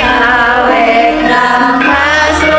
Awet namasu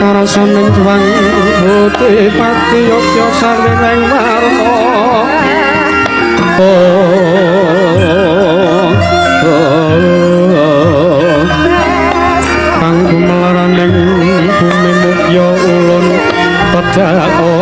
karasaning juang putih pati yogya sareng warna kang gumelaraneng bumi mukya ulun pedhako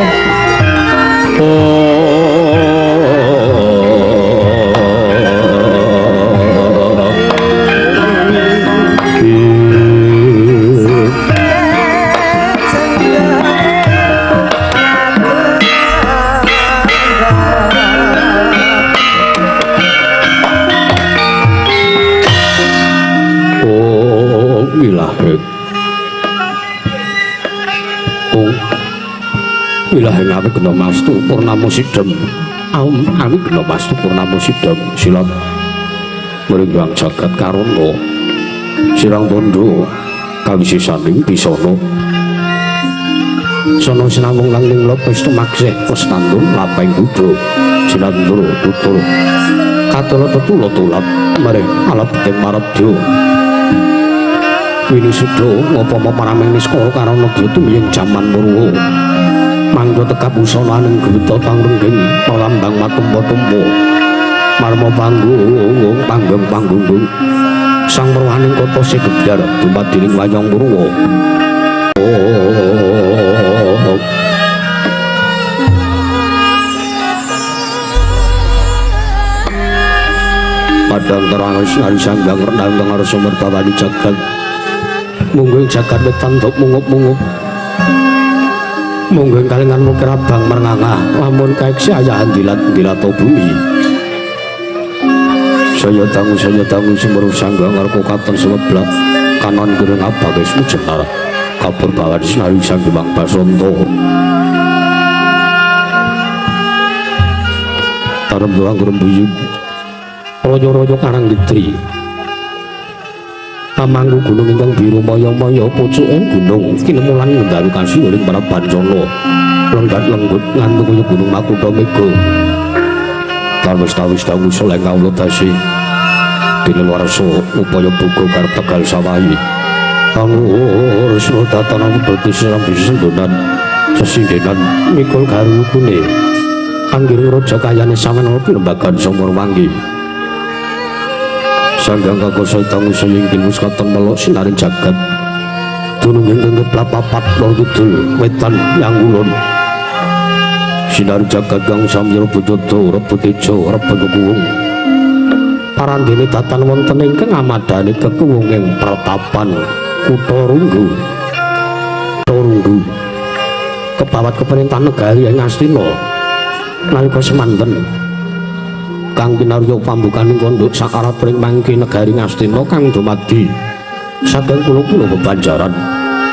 Ilahe ngawi kena mastu purnama sidhem awi kena mastu purnama sidhem silat mringgang jagat karana sirang tondo kawisisaning bisana sono sinamung langling lopes tumaksih pestandun lapeng kudu sinandura tutul katula tetula tulap marih alap ting marabda wini sudo ngapa paraming niskara karana dia tumiying jaman murwa mangga tekap usana ning gruta pangrungging palambang matumpa-tumpa marma panggung sang merwaning kota Sigedar dumadining wayang murwa padang terang hari sanggang rendang ngarsa mertawani jagat mungguing jagat wetan tok mungup-mungup mungguing kalingan mukirabang merngangah lamun kaeksi ayahan dilato bumi saya tangu semeru sanggang ngarko katon semeblak kanon gereng abages mujenar kapur bawan sinari sang dimang basonto tarem doang gerembuyut royo-royo karang ditri Amangku gunung ingkang biru maya-maya pucuking gunung kinemulan ngendaru kasih uling para bancana lenggat lenggut ngantuk kaya gunung Makutha Mega tarwis dawuh soleng kawula dasi dene warsa upaya buka karep tegal sawayi anggur srodatan abdi siram bisendonan sesindenan mikul garukune anggiring raja kayane sawen pilembagan Somor Wanggi sanggang kakoso tangu seyingkin muskatan melok sinaring jagat dununging kengket lapapat lor kidul wetan yang ulun sinaring jagat kang samya rebujoto rebutejo rebutukuwung parandene tatan wonten ingkang amadani kekuwunging pratapan kutha Runggu kebawat keperintahan negari ing Astina nalika semanten kang kinarya pambukaning konduk sakarat pring mangke negari Ngastina kang dumadi saking pulo-pulo bebanjaran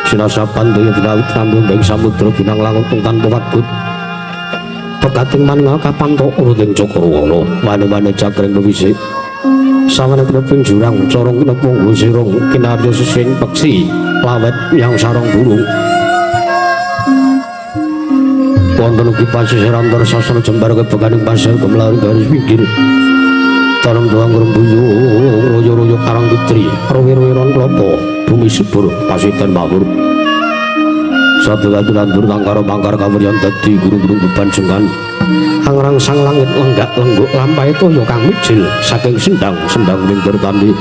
sinasapan daya binawit kambing beng samudra binang langut tanpa wadut pekating manunggal kapanto uruting Cakrawala wane-wane cakring kewisik sawane kineping jurang corong kinepung sirung kinarya sesing peksi lawet yang sarong burung wonten ugi pasisir antar sasana jembar kebeganing pasir kemlaring garis pinggir tarem doang rembuyung royo-royo karang ditri rowi-rowiron klopo bumi subur pasiten mawur satu katu landur tangkara mangkar kawuryan dadi guru-guru beban jengkan angrang sang langit lenggak lengguk lampai toyo kang mijil saking sendang lingkir tandi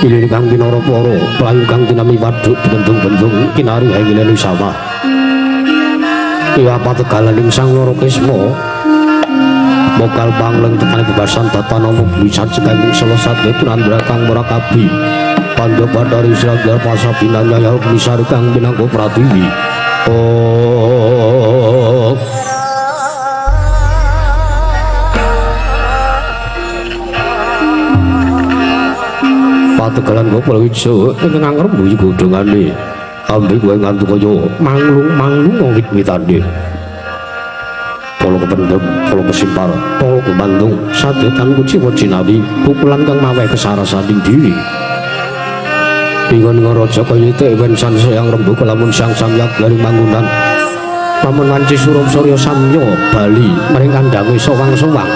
ilin kang kinara poro pelayu kang tinami waduk bendung-bendung kinari hengileni sawah iya pategalaning sang loro kesmo mokal pangleng tekane bebasan tatanomo bisa cekanging selesat punandra kang murakabi pandya badari siragar pasabinan nyayal misari kang binangko pratiwi pategalan gopal wijo ingkang ngrembuyi godhongane ambil gue ngantuk kaya manglung wit-witane polo kependem, polo kesimpar, polo kebandung sadetan kuciwa cinawi pukulan kang maweh kesarasaning diri bingon ngaraja kaya tewen sansayang rembu kelamun sang samyak dari mangunan lamun wanci surup surya samya bali maring kandhange sowang-sowang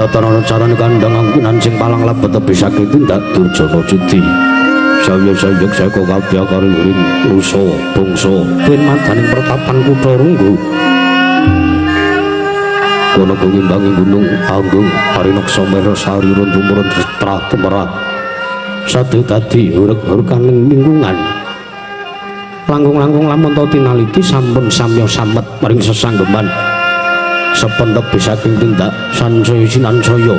Tatanan carane kandhang angkinan sing palang labet bisa tindak Durjana Citi. Saya seko kabeh karo uring rusa bangsa ben madaning pertapan Kutha Runggu. Kono ngimbangi gunung Anggung Harinaksa Mera Sarira tumurun Stra Tumerat. Satu dadi urek-urekaning lingkungan. Langkung-langkung lamun ta tinaliti sampun samya samet maring sesanggeman. Sependhek bisa tindak sansaya sinansaya.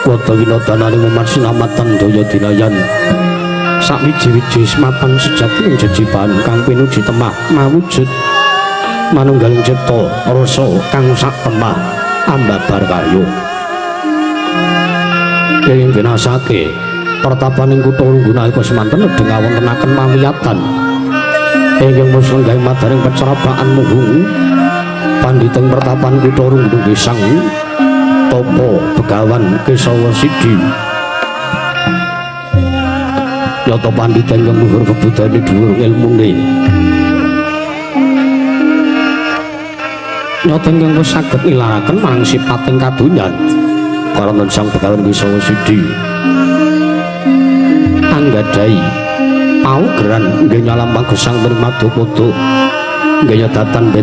Wata winodananing umat sinamatan daya dinayan. Sawiji-wiji sematan sejati ing jejiban kang pinuji temah mawujud manunggaling cipta rasa kang sak temah ambabar karya. Ing binasake pertapaning Kutha Runggu nalika semanten nedhi ngawontenaken pamiyatan ingkang musul gawe madaring pecerabaan muhung pandhiteng pertapan Kutha Runggu Gesang Topo Begawan Kesawa Sidi. Nyata pandhita ingkang luhur kebudayane dhuwur ilmune. Nyata ingkang wis saged nilaraken marang sipating kadonyan karanten Sang Begawan Kesawa Sidi. Anggadhahi paugeran nggih nyalampang gesang ing Madyapada. Nggih nyadatan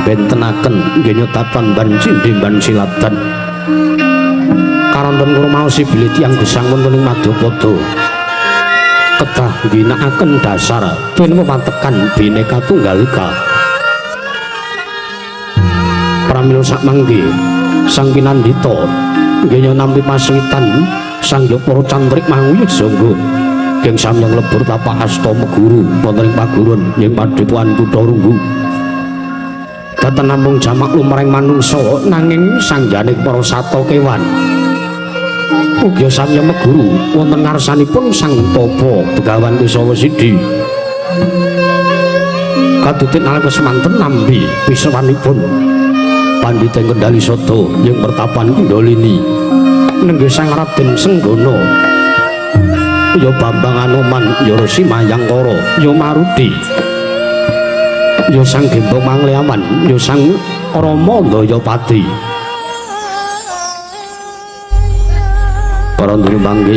bentenaken nggih nyadatan ban cindhe ban silatan. Karanten kula maos bilih tiyang gesang wonten ing Madyapada. Kedah ginakaken dasar ben wewatekan Bhinneka Tunggal Ika. Pramila sakmangke Sang Pinandhita nggih nampi paswitan sanggya para cantrik manguyut sangga geng samyang lebur tapak asta meguru wonten ing paguron ing Padepokan Kutha Runggu. Datan namung jamak lumrahing manungsa nanging sangjane para sato kewan ugi samya meguru wonten ngarsanipun Sang Topo Begawan Kesawa Sidi. Kadutih nalika semanten nampi pisawanipun pandhita Kendali Sada ing pertapan Kendalini nenggih Sang Raden Senggana ya Bambang Anoman ya Resi Mayangkara ya Maruti ya Sang Gembong Mangleawan ya Sang Rama Dayapati. Para nduru mangke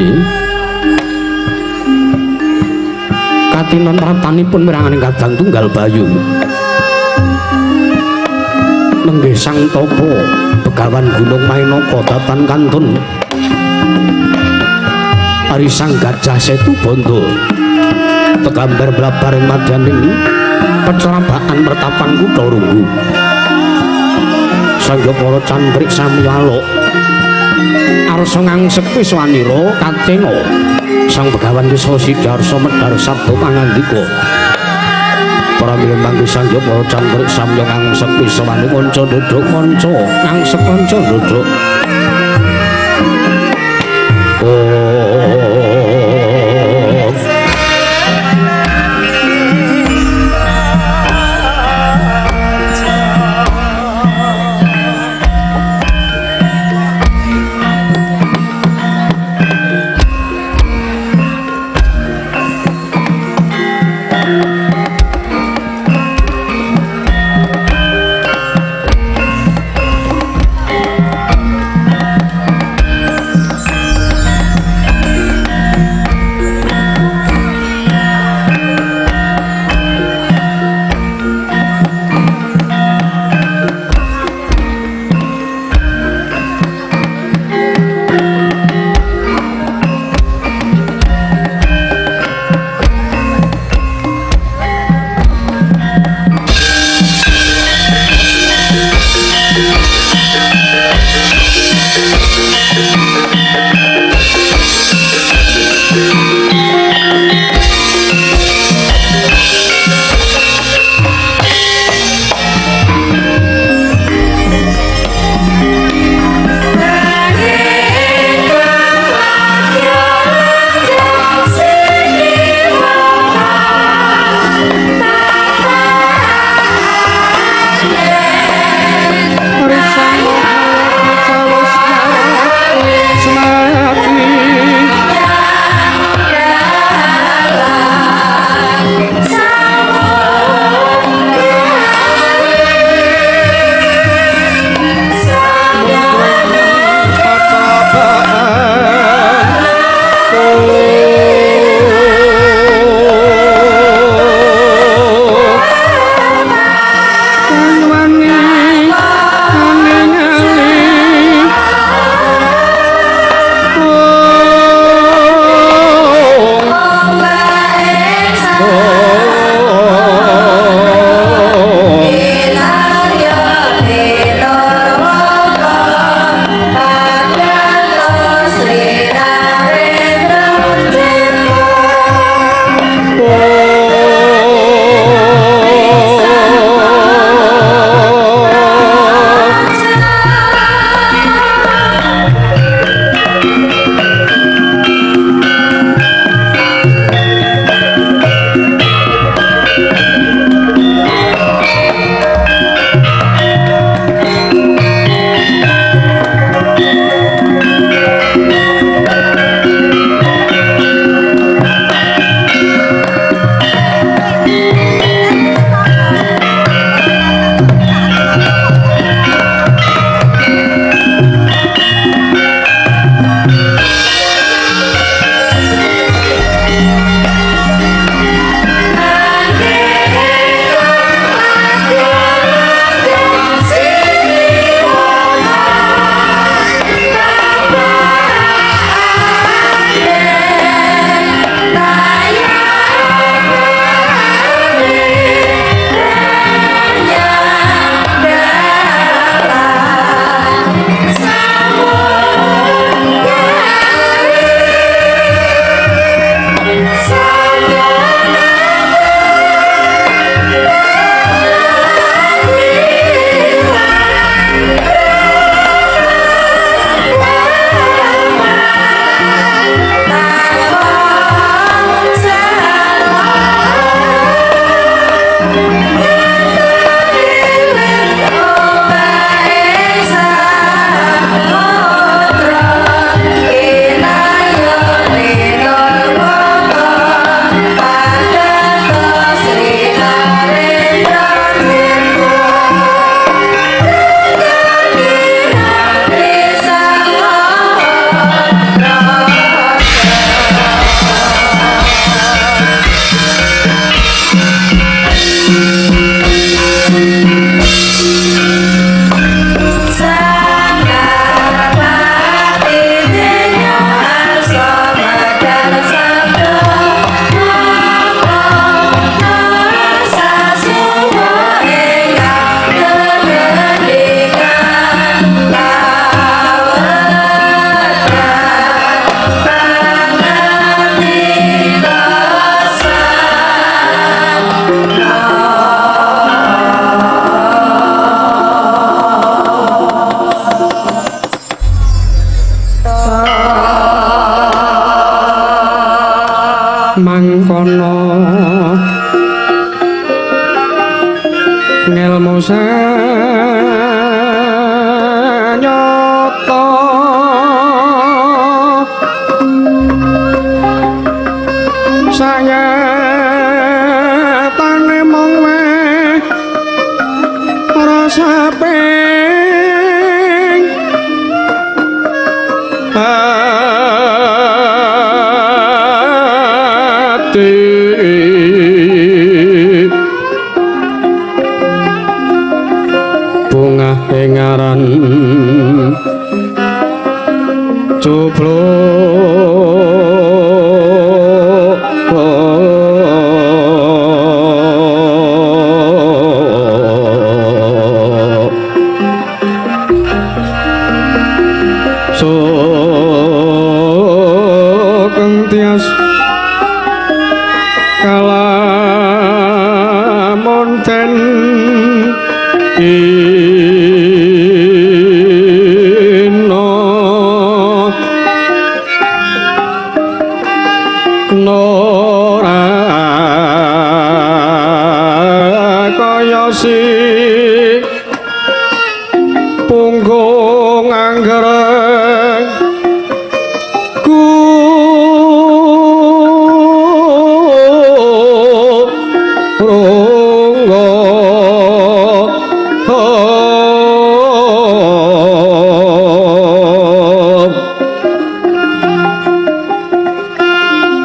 katinon ratanipun miranganing kadang tunggal bayu nenggih Sang Topo Begawan Gunung Mainaka datan kantun Ari Sang Gajah Setu Bondo tegambar blabar ing madyaning pecerabaan pertapan Kutha Runggu. Sangga para cantrik samyaluk arsa ngangsek wiswanira katena Sang Begawan Kesawa Sidi arsa medhar sabda pangandika. Para milembang sangga para cantrik samya ngangsek wiswanira kanca nduduk kanca ngangsek kanca nduduk. mangkono ngelmu sanyata sanyatane mung weh rasa ping ati bunga engaran cublo tias kalamonten ino nora kaya si punggung anggereng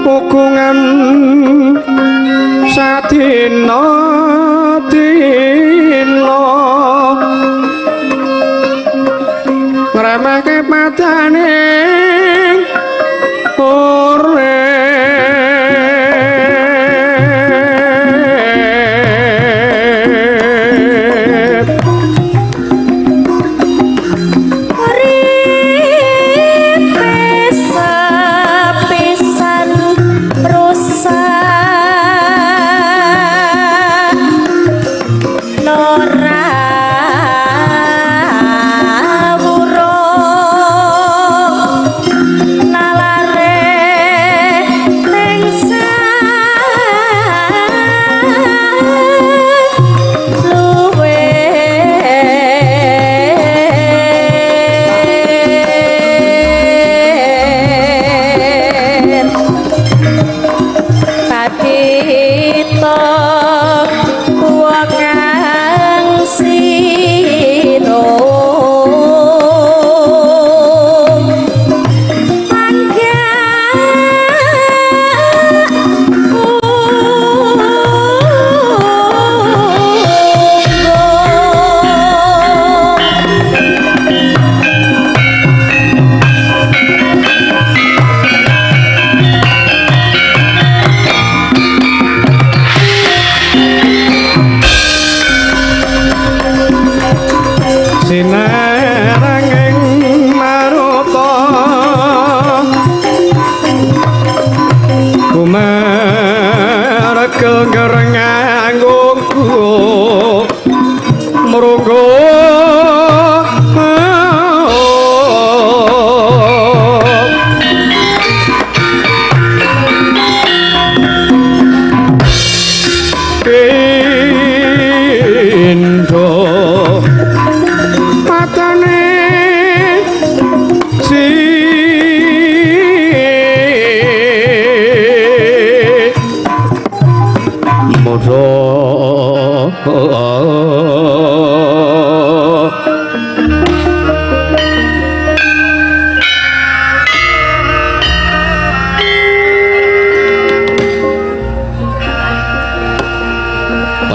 pukungan sadina dina ngremehke padane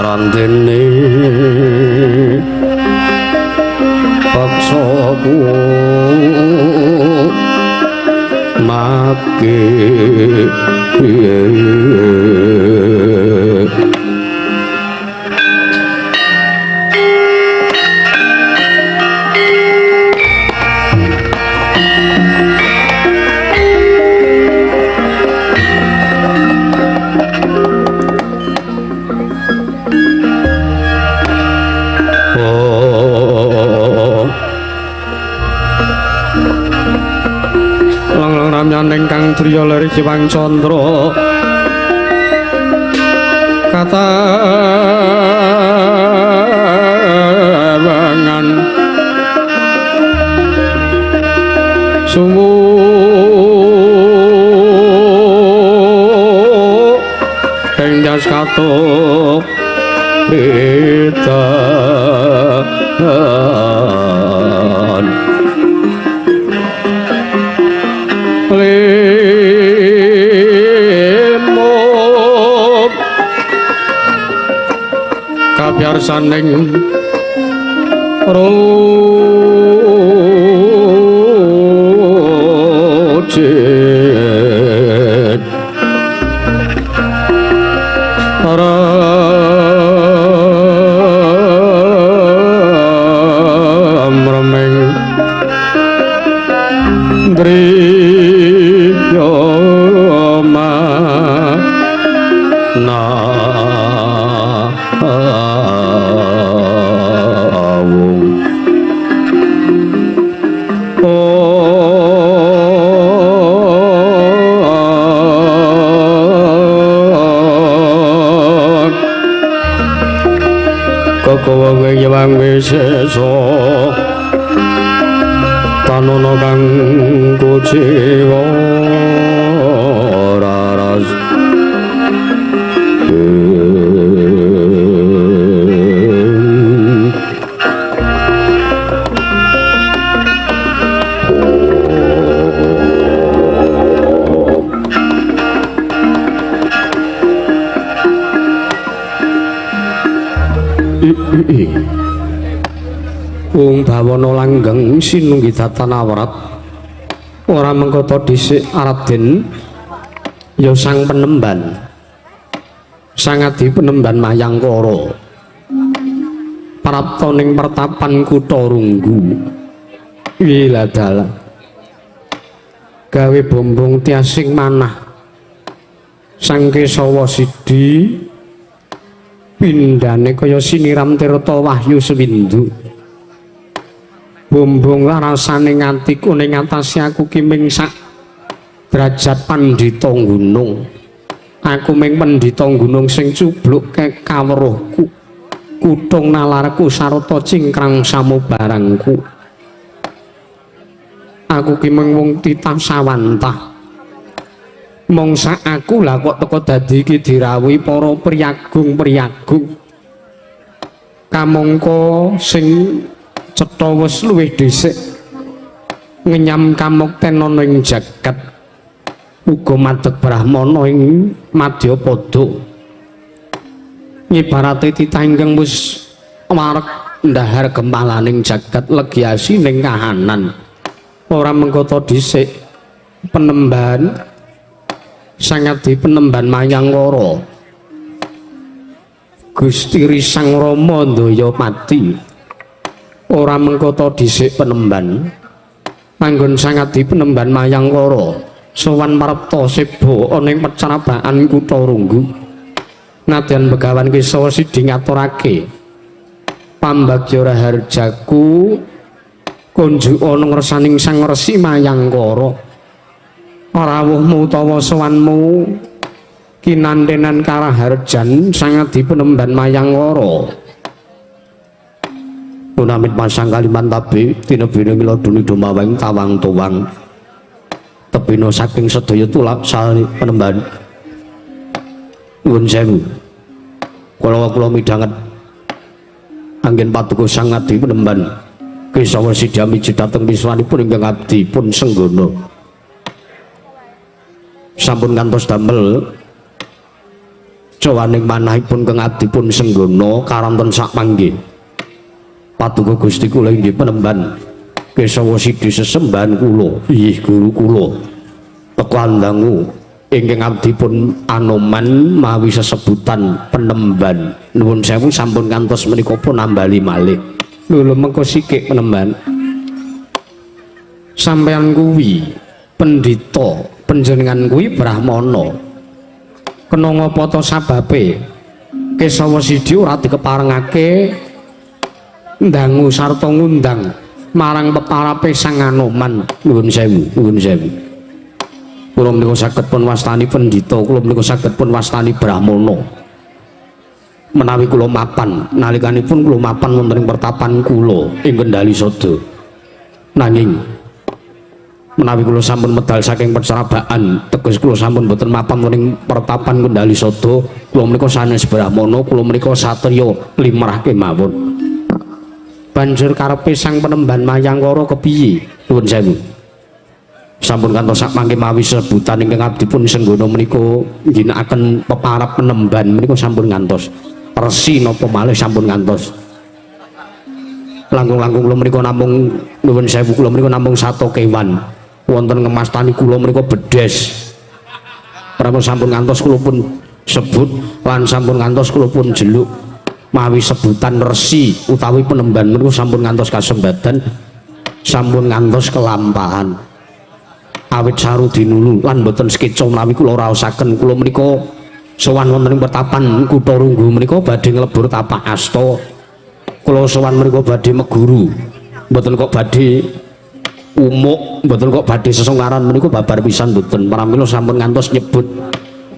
Randene paksaku make Lang-lang ramyan ingkang driya leri Jiwang Candra katawangan suwu enggas katuk ritan limut kabiarsaning rojit ramremeng driya kakawange nyawang wisesa tanana kang kuciwa raras wong bawana langgeng sinunggi datanawrat ora mengkata dhisik Raden ya sang penemban sang adi penemban Mayangkara prapta ning pertapan Kutha Runggu wiladala gawe bombong tiasing manah sang Kesawa Sidi pindhane kaya siniram tirta wahyu sewindu bombong rasane nganti kuning ngatasi aku kiming sak derajat pandhita gunung aku ming pandhita gunung sing cubluk ke kaweruhku kutung nalarku sarta cingkrang samubarangku aku kiming wong titah sawantah mongsa aku lah kok teko dadi iki dirawuhi para priyagung-priyagung kamangka sing cetha wis luwih dhisik ngenyam kamukten ana ing jagat uga madeg brahmana ing Madyapada ngibarate titah ingkang wis marek ndahar gempalaning jagat legiasi ning kahanan ora mengkata dhisik penemban sangat di penemban Mayangkara Gusti Risang Rama Ndaya Pati ora mengkata dhisik penemban manggon sangat di penemban Mayangkara sowan marepta seba ana ing pecrabaan Kutha Runggu nadyan Begawan Kesawa Sidi ngaturake pambagya raharjaku kunjuk ana ngersaning Sang Resi Mayangkara rawuhmu utawa sowanmu kinantenan karaharjan sangat di penemban Mayangkara punamit pasang kaliman tabi tinebine miloduni dumawing tawang tuwang tebina saking sedaya tulak sari penemban nuwun sewu kula midhanget anggen patuko sangat di penemban Kesawa Sidi miji dhateng miswanipun ingkang abdi pun senggana sampun kantos damel cawaning manahipun kang abdi pun senggana karanten sak panggih patuko Gusti kula inggih penemban Kesawa Sidi sesembahan kula inggih guru kula teka andangu ingkang abdi pun Anoman mawi sesebutan penemban nuwun sewu sampun kantos menika pun nambali malih lho mengko sikik penemban sampeyan kuwi pendhita panjenengan kuwi brahmana kena ngapa ta sababe Kesawa Sidi ora dikeparengake ndangu sarta ngundang marang peparape Sang Anoman nuwun sewu kula menika saged pun wastani pendhita kula menika saged pun wastani brahmana menawi kula mapan nalikanipun kula mapan wonten ing pertapan kula ing Kendali Sada nanging menawi kula sampun medal saking percerabaan teges kula sampun boten mapan wonten ing pertapan Kendali Sada kula menika sanes brahmana kula menika satriya limrah kemawon banjur karepe sang penemban Mayangkara kepiye nuwun sewu sampun kantos sak mangke mawi sebutan ingkang abdi pun senggana menika ginakaken peparap penemban menika sampun ngantos resi napa malih sampun ngantos langkung-langkung kula menika namung nuwun sewu kula menika namung sato kewan wonten ngemastani kula menika bedes pramu sampun ngantos kula pun sebut lan sampun ngantos kula pun jeluk mawi sebutan resi utawi penemban menika sampun ngantos kasembadan sampun ngantos kelampahan awit saru dinulu lan boten skeca menawi kula raosaken kula menika sowan wonten ing pertapan Kutha Runggu menika badhe nglebur tapak asta kula sowan menika badhe meguru boten kok badhe umuk boten kok badhe sesungkaran menika babar pisan boten pramila sampun ngantos nyebut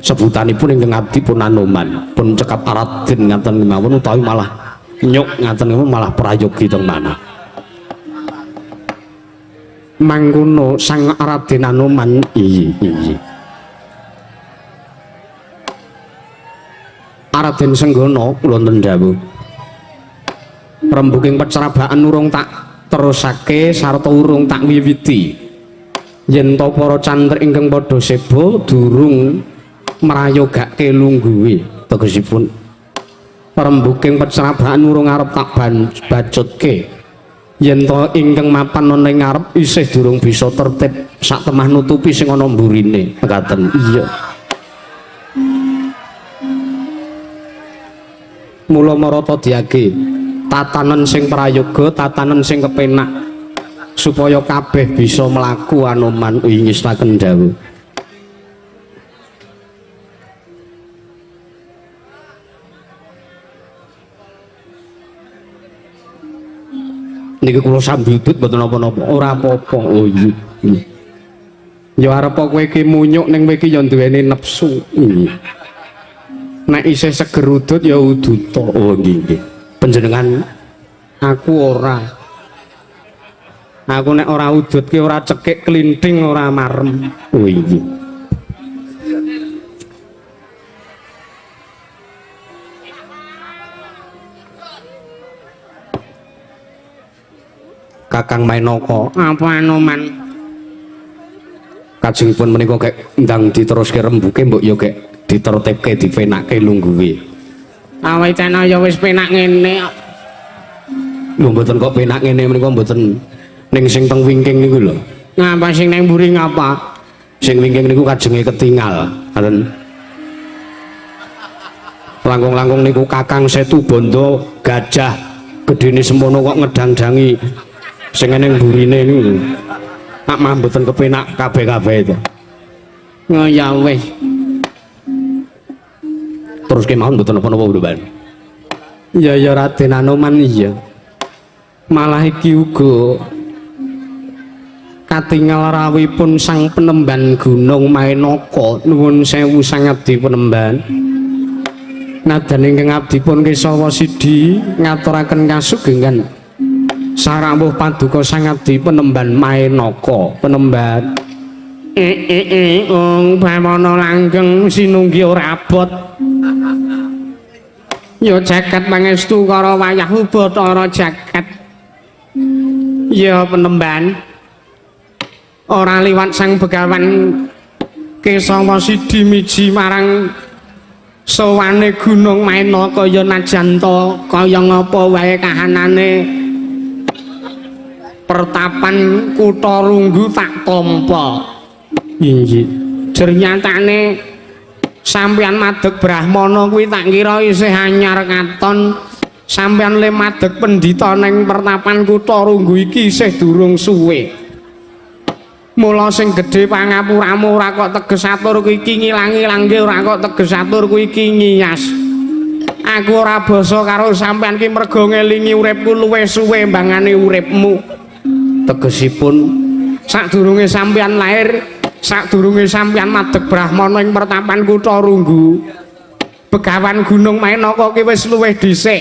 sebutanipun ingkang abdi pun Anoman pun cekap Raden ngaten mawon utawi malah nyuk ngaten malah prayogi teng manah mangkono sang Raden Anoman iya Raden Senggana kula wonten dawuh rembuking pecerabaan urung tak terusake sarta urung tak wiwiti yen to para cantrik ingkang padha seba durung mrayogake lungguhe tegesipun rembuking pecerabaan urung arep tak bacutke yen to ingkang mapan ana ing ngarep isih durung bisa tertib sak temah nutupi sing ana mburine ngaten iya mula marata diage tatanen sing prayoga tatanen sing kepenak supaya kabeh bisa mlaku Anoman ingestaken dawuh niki kula sambidut mboten napa-napa ora apa-apa oh iya ya arep kowe iki munyuk ning kowe iki ya duweni nepsu nek isih seger udut ya uduta oh nggih panjenengan aku nek ora udut ki ora cekik klinthing ora marem oh iya Kakang Mainaka apa Anoman kajengipun menika kek ndang diteruske rembuke mbok ya kek ditertibke dipenake lungguhe awit ana ya wis penak ngene lho mboten kok penak ngene menika mboten ning sing teng wingking niku lho ngapa sing nang mburi ngapa sing wingking niku kajenge ketingal ngaten langkung-langkung niku Kakang Setu Banda gajah gedene semana kok ngedang-dangi sing ning burine niku tak mah mboten kepenak kabeh-kabeh itu oh ya wis terus kemawon mboten napa-napa Bapak ya ya Raden Anoman iya malah iki uga katingal rawipun sang penemban Gunung Mainaka nuwun sewu sang abdi penemban nadan ingkang abdi pun kesawa sidi ngaturaken kasugengan sarawuh paduka sang abdi penemban Mainaka penemban Bawana langgeng sinunggi ora abot ya jagat pangestu karo wayah Bathara jagat ya penemban ora liwat sang begawan kesawa sidi miji marang sowane Gunung Mainaka ya najanta kaya ngapa wae kahanane pertapan Kutha Runggu tak tampa inggih ternyatane sampeyan madeg Brahmana kuwi tak kira isih anyar katon sampeyan le madeg pendhita ning pertapan Kutha Runggu iki isih durung suwe mula sing gedhe pangapuramu ora kok teges atur kuwi iki ngilang-ilangke ora kok teges atur kuwi iki ngiyas aku ora basa karo sampeyan ki mergo ngelingi uripku luwih suwe mbangane uripmu tegesipun sadurunge sampeyan lahir sadurunge sampeyan madeg Brahmana ing pertapan Kutha Runggu Begawan Gunung Mainaka ki wis luwih dhisik.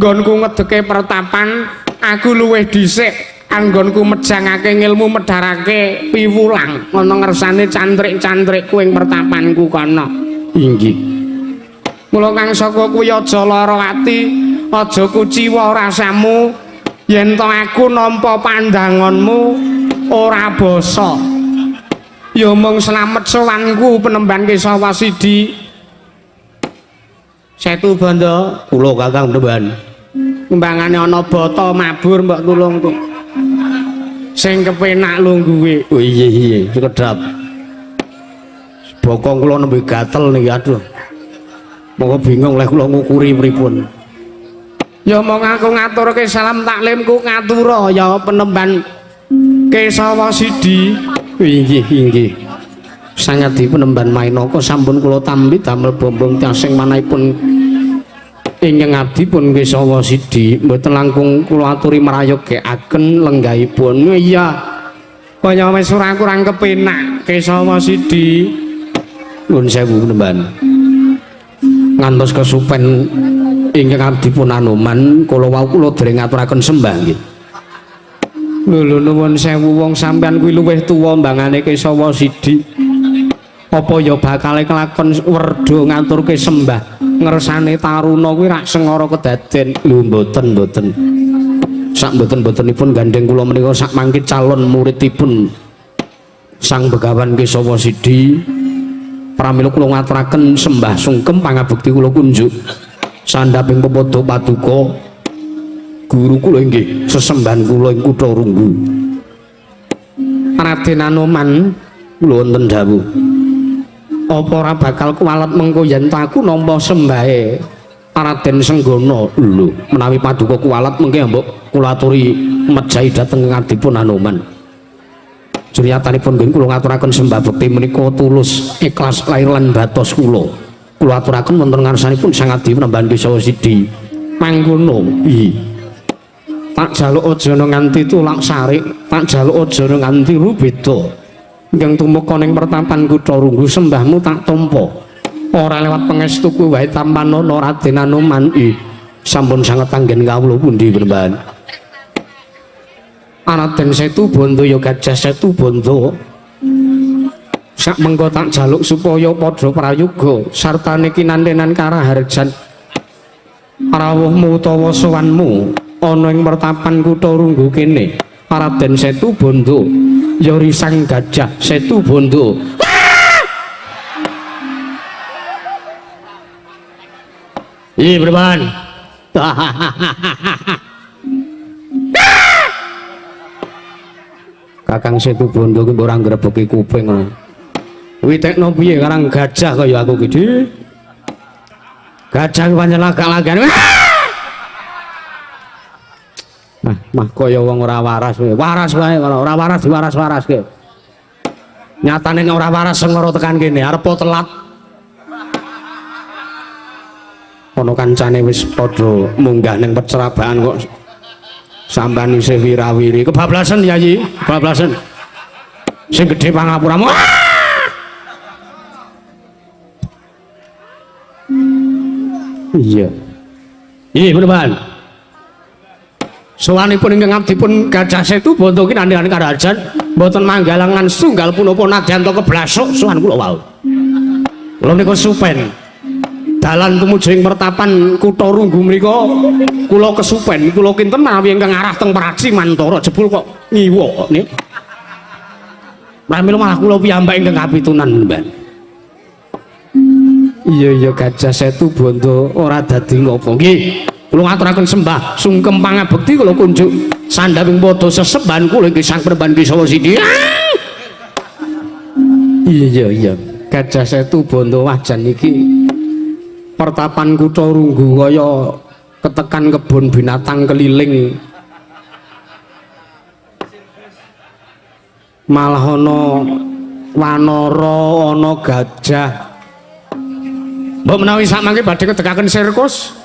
Nggonku ngedeke pertapan, aku luwih dhisik. Anggonku mejangake ngilmu medharake piwulang ana ngersane cantrik-cantrikku ing pertapanku kana. Inggih. Mula kang saka kuwi aja lara ati, aja kuciwa rasamu. Yen to aku nampa pandanganmu ora basa. Ya mung slamet sowanku Penemban Kesawasidi. Setu Banda, Kula Kakang Penemban. kembangane ana bata mabur mbok tulung tuh. Sing kepenak lungguhe. Oh iya sekedap. Bokong kula nembe gatel niki aduh. Monggo bingung leh kula ngukuri pripun. Ya mong aku ngaturke salam taklimku ngatura ya Penemban Kesawasidi. Inggih. Sangadi Penemban Mainaka sampun kula tampi damel bombong tasing manahipun ingkang abdi pun Kesawasidi mboten langkung kula aturi mrayogekaken lenggahipun. Iya. Kaya wis ora kurang kepenak Kesawasidi. Nuwun sewu Penemban. Ngantos kesupen ingkang abdi pun Anoman kula wau kula dereng ngaturaken sembah nggih. Lho nuwun sewu wong sampean kuwi luwih tuwa mbangane Kesawasidi. Apa ya bakal kelakon werda ngaturke sembah ngersane taruna kuwi rak sengara kedaden. Lho mboten. Sak mboten-mbotenipun gandeng kula menika sak mangke calon muridipun Sang Begawan Kesawasidi. Pramila kula ngaturaken sembah sungkem pangabekti kula kunjuk sandhaping pepodo paduka guru kula inggih sesembahan kula ing Kutha Runggu. Raden Anoman Kula wonten dawuh. apa ora bakal kuwalat mengko yen aku nampa sembahe Raden Senggana. Lho, menawi paduka kuwalat mengke mbok kula aturi mejahi dhateng ngadipun Anoman. Juriyatanipun nggih kula ngaturaken sembah bekti menika tulus ikhlas lair lan batos kula. Kula aturaken wonten ngarsanipun Sang Adi Penemban Kesawasidi. Mangkono. Iya. Tak jaluk aja nganti tulak sarik, tak jaluk aja nganti rubeda. Ingkang tumeka ning pertapan Kutha Runggu sembahmu tak tampa. Ora lewat pangestuku wae tampana Raden Anoman. Sampun sanget anggen kawula pundi Penemban? Raden Setu Banda ya Gajah Setu Banda. Sak mengko tak jaluk supaya padha prayoga sartane kinantenan karaharjan rawuhmu utawa sowanmu ana ing pertapan Kutha Runggu kene. Raden Setu Banda ya Risang Gajah Setu Banda. Iya Penemban. Kakang Setu Banda ki ora ngrebeki kuping ngono. Witekno piye karang gajah kaya aku iki? Gajah ki pancen lagak-lagan. Mah kaya wong ora waras kowe. Waras wae ngono, ora waras diwaras-waraske. Nyatane nek ora waras sengara tekan kene arep telat. Ana kancane wis padha munggah ning pecerabaan kok sampean isih wirawiri. Kebablasan Yayi, kebablasan. Sing gedhe pangapuramu. Iya. Iya Penemban. Sowanipun ingkang abdipun Gajah Setu Banda ki nandhingan karajan mboten manggalangan setunggal punapa nadyanto keblasuk sowan kula wau. Kula menika supen. Dalan tumuju ing pertapan Kutha Runggu menika kula kesupen, kula kinten mawi ingkang arah teng Praksi Mantara jebul kok ngiwa nih. Pramila malah kula piyambak ingkang kapitunan Penemban. Iya Gajah Setu Banda ora dadi ngapa nggih. Kula ngaturaken sembah sungkem pangabekti kula kunjuk sandhaping padha sesembahan kula inggih Sang Penemban Kesawasidi. Iya Gajah Setu Banda wajan iki pertapan Kutha Runggu kaya ketekan kebun binatang keliling. Malah ana wanara, ana gajah. Mbok menawi sakmangke badhe ketekaken sirkus.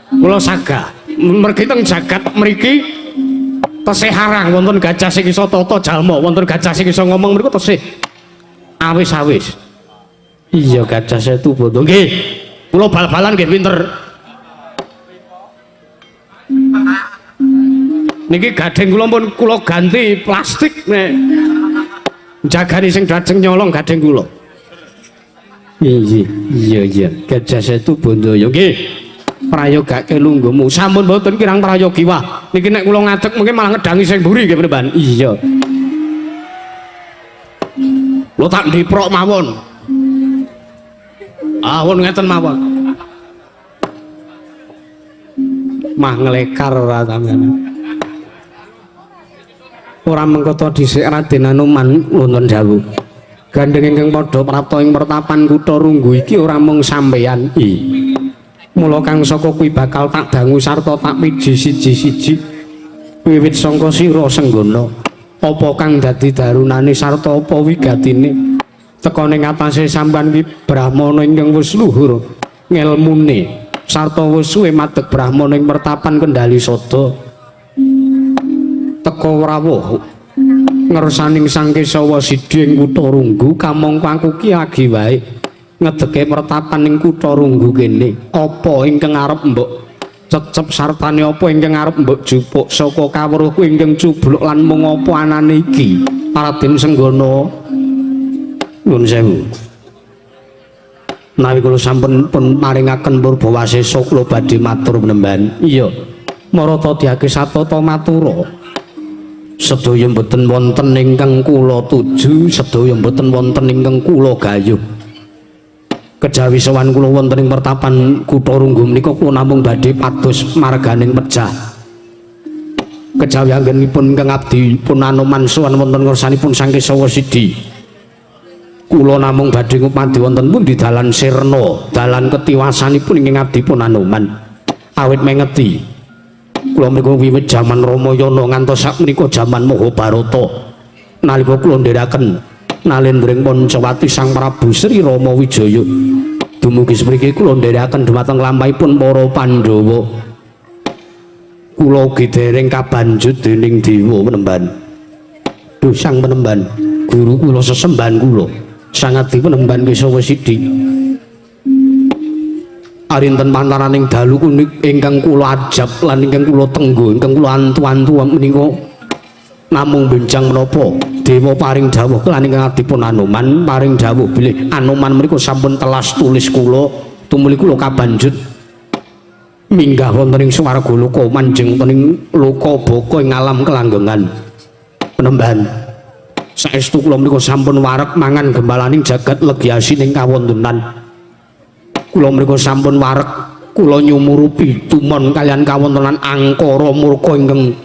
Kula sagah mergi teng jagat mriki tesih harang wonten gajah sing iso tata jalma, wonten gajah sing iso ngomong mriku tesih awis-awis. Iya Gajah Setu Bondo nggih. Kula bal-balan nggih pinter. Niki gading kula pun kula ganti plastik nek jagani sing dajeng nyolong gading kula. Iya Gajah Setu Bondo nggih. Prayogake lungguhmu sampun mboten kirang prayogi wah. Niki nek kula ngadeg mungkin malah ngedangi sing mburi nggih Mban. Iya. Lo tak diprok mawon. Awon ngeten mawon. Mah nglekar ora sampeyan. Ora mengko dhisik Raden Anoman nuntun dawuh. Gandeng ingkang padha prapta ing pertapan kutha Runggu iki ora mung sampeyan. Mula kang saka kuwi bakal tak dangu sarta tak piji siji-siji. Wiwit sangka sira Senggana. Apa kang dadi darunane sarta apa wigatine? Teka ning atase sampean ki Brahmana ingkang wis luhur ngelmune sarta wis suwe madeg Brahmana ing pertapan Kendali Sada. Teka rawuh ngersaning Sang Kesawa Sidhi ing kutha Runggu kamangka aku ki agi wae ngedeke pertapan ing kutha Runggu kene. Apa ingkang arep mbok cecep sartane apa ingkang arep mbok jupuk saka kawruhku ingkang cubluk lan mung apa anane iki Raden Senggana. Nuwun sewu. Menawi kula sampun pun maringaken purba wasesa kula badhe matur menemban. Iya. Marata diake satata matura. Sedaya mboten wonten ingkang kula tuju, sedaya mboten wonten ingkang kula gayuh. Kejawi sowan kula wonten ing pertapan kutha Runggu menika kula namung badhe pados marganing pejah. Kejawi anggenipun ingkang abdi pun Anoman sowan wonten ngarsanipun Sang Kesawa Sidhi. Kula namung badhe ngupadi wonten pundi dalan sirna, dalan ketiwasanipun ingkang abdi pun Anoman. Awit mengeti kula menika wiwit jaman Ramayana ngantos sakmenika jaman Mahabharata. Nalika kula ndherekaken nalendring Pancawati Sang Prabu Sri Rama Wijaya. Dumugi spriki kula ndherekaken dhumateng lampahipun para Pandhawa. Kula ugi dereng kabanjut dening dewa menemban. Duh Sang Penemban, guru kula sesembahan kula. Sangat penemban Kesawa Sidhi. Arinten pantaraning dalu kunik ingkang kula ajab lan ingkang kula tenggo ingkang kula antu-antu menika namung benjang menapa dewa paring dawuh lan ingkang adipun Anoman paring dawuh bilih Anoman menika sampun telas tulis kula tumuli kula kabanjut minggah wonten ing swarga loka manjing tening loka baka ing alam kelanggengan. Penemban saestu kula menika sampun wareg mangan gembalaning jagat legiasining kawontenan. Kula menika sampun wareg kula nyumurupi tumon kalian kawontenan angkara murka ingkang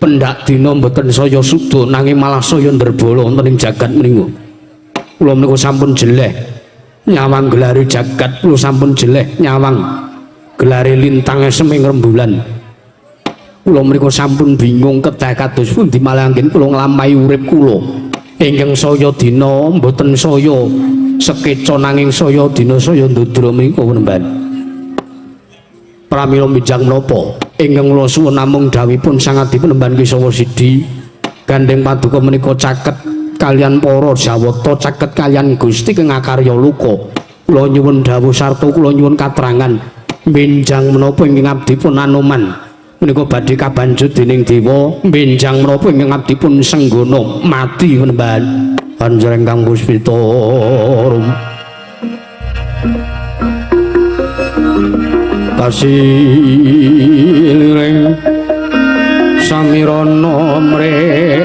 pendak dina mboten saya suda nanging malah saya ndrebala wonten ing jagat menika. Kula menika sampun jeleh nyawang gelare jagat, kula sampun jeleh nyawang gelare lintang seming rembulan. Kula menika sampun bingung kedah kados pundi malah anggen kula nglampahi urip kula ingkang saya dina mboten saya sekeca nanging saya dina saya ndudra menika penemban. Pramila minjang menapa ingkang kula suwun namung dawuhipun Sang Adi Penemban Kesawa Sidhi gandeng paduka menika caket kalian para Jawata, caket kalian Gusti kang akarya luka. Kula nyuwun dawuh sarta kula nyuwun katrangan minjang menapa ingkang abdi pun Anoman menika badhe kabanjut dening dewa benjang menapa ingkang abdipun Senggana mati penemban. Panjenengan Kang Puspita rum kasiling samirana mrek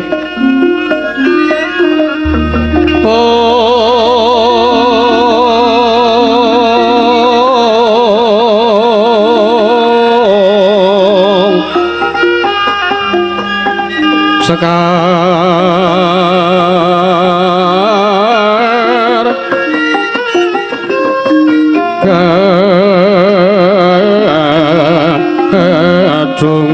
sekar kadung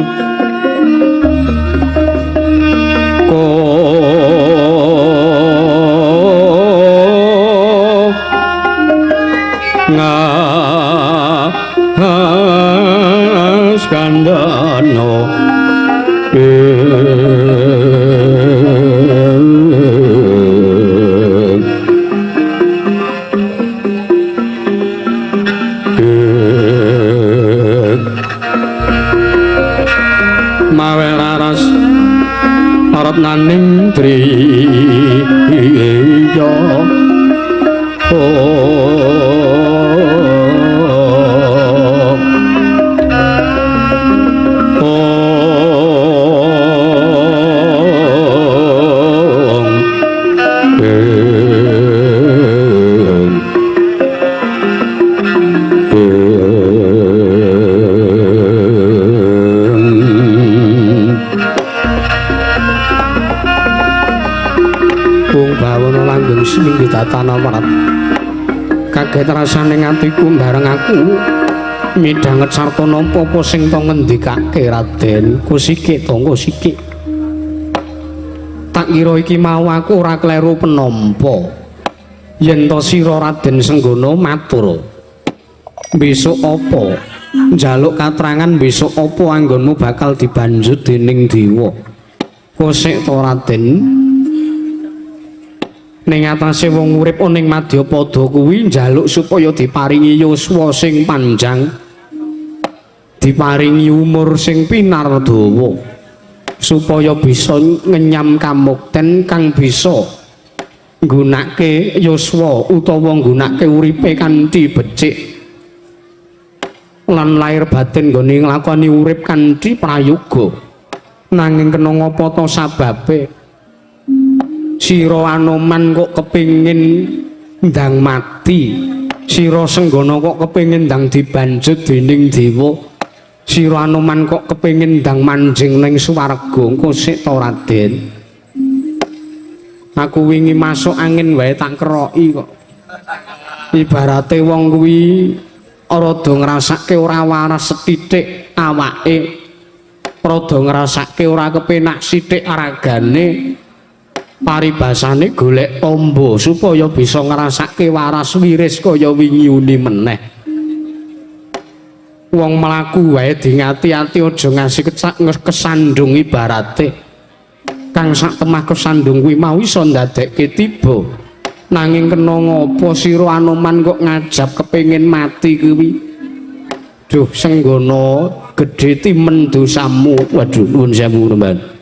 Tanah warat kaget rasane ngatiku bareng aku midhanget sarta napa apa sing to ngendikake Raden Kusiki to Kusiki tak kira iki mau aku ora kleru penampa yen to sira Raden Senggana matur besok apa njaluk katrangan besok apa anggonmu bakal dibanjut dening dewa kosek to Raden ning atase wong urip ning Madyapada kuwi njaluk supaya diparingi yuswa sing panjang diparingi umur sing pinardawa supaya bisa ngenyam kamukten kang bisa nggunakake yuswa utawa nggunakake uripe kanthi becik lan lair batin nggone nglakoni urip kanthi prayoga nanging kena ngapa to sababe sira Anoman kok kepingin ndang mati sira Senggana kok kepingin ndang dibanjut dening dewa sira Anoman kok kepingin ndang manjing ning swarga engko sik to Raden aku wingi masuk angin wae tak keroki kok ibarate wong kuwi rada ngrasake ora waras sethithik awake rada ngrasake ora kepenak sithik ragane paribasane golek tombo supaya bisa ngrasake waras wiris kaya wingi uni meneh wong mlaku wae dingati-ati aja ngasih kesandung ibarate kang sak temah kesandung kuwi mau iso ndadekke tiba nanging kena ngopo sira Anoman kok ngajab kepengin mati kuwi duh Senggana gedhe timen dosamu waduh nuwun sewu Remban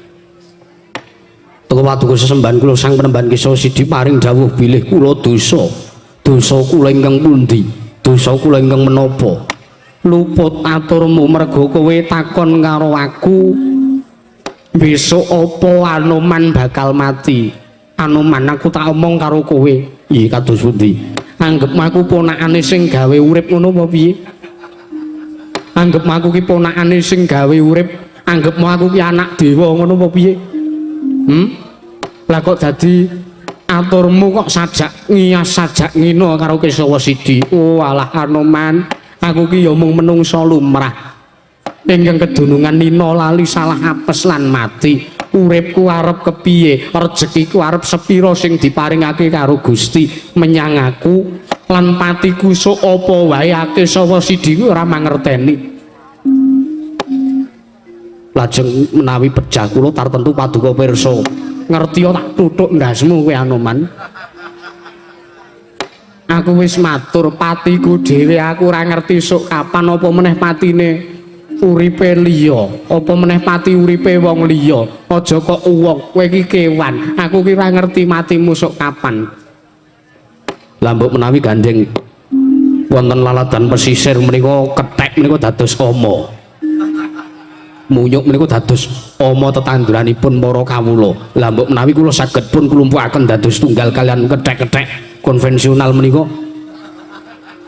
Watuku sesembahan kula sang penemban kisah sidi paring dawuh bilih kula dosa kula ingkang pundi dosa kula ingkang menapa luput aturmu mergo kowe takon karo aku besok apa Anoman bakal mati Anoman aku tak omong karo kowe iya kados pundi anggep aku ponakane sing gawe urip ngono apa piye anggep aku ki ponakane sing gawe urip anggep aku ki anak dewa ngono apa piye lah kok dadi aturmu kok sajak ngiyas sajak ngina karo Kesawa Sidi oh alah Anoman aku ki ya mung menungsa lumrah ingkang kedunungan nina lali salah apes lan mati uripku arep kepiye rezekiku arep sepira sing diparingake karo Gusti menyang aku lan patiku sok apa wae Kesawa Sidi ku ora mangerteni lajeng menawi pejah kula tartentu paduka pirsa ngerti tak tutuk ndasmu kowe Anoman aku wis matur patiku dhewe aku ora ngerti sok kapan apa meneh patine uripe liya apa meneh pati uripe wong liya aja kok uwong kowe iki kewan aku ki ora ngerti matimu sok kapan lambuk menawi gandeng wonten laladan pesisir menika kethek menika dados ama muyuk menika dados ama tetanduranipun para kawula lambuk menawi kula saged pun klumpukaken dados tunggal kalian kethek-kethek konvensional menika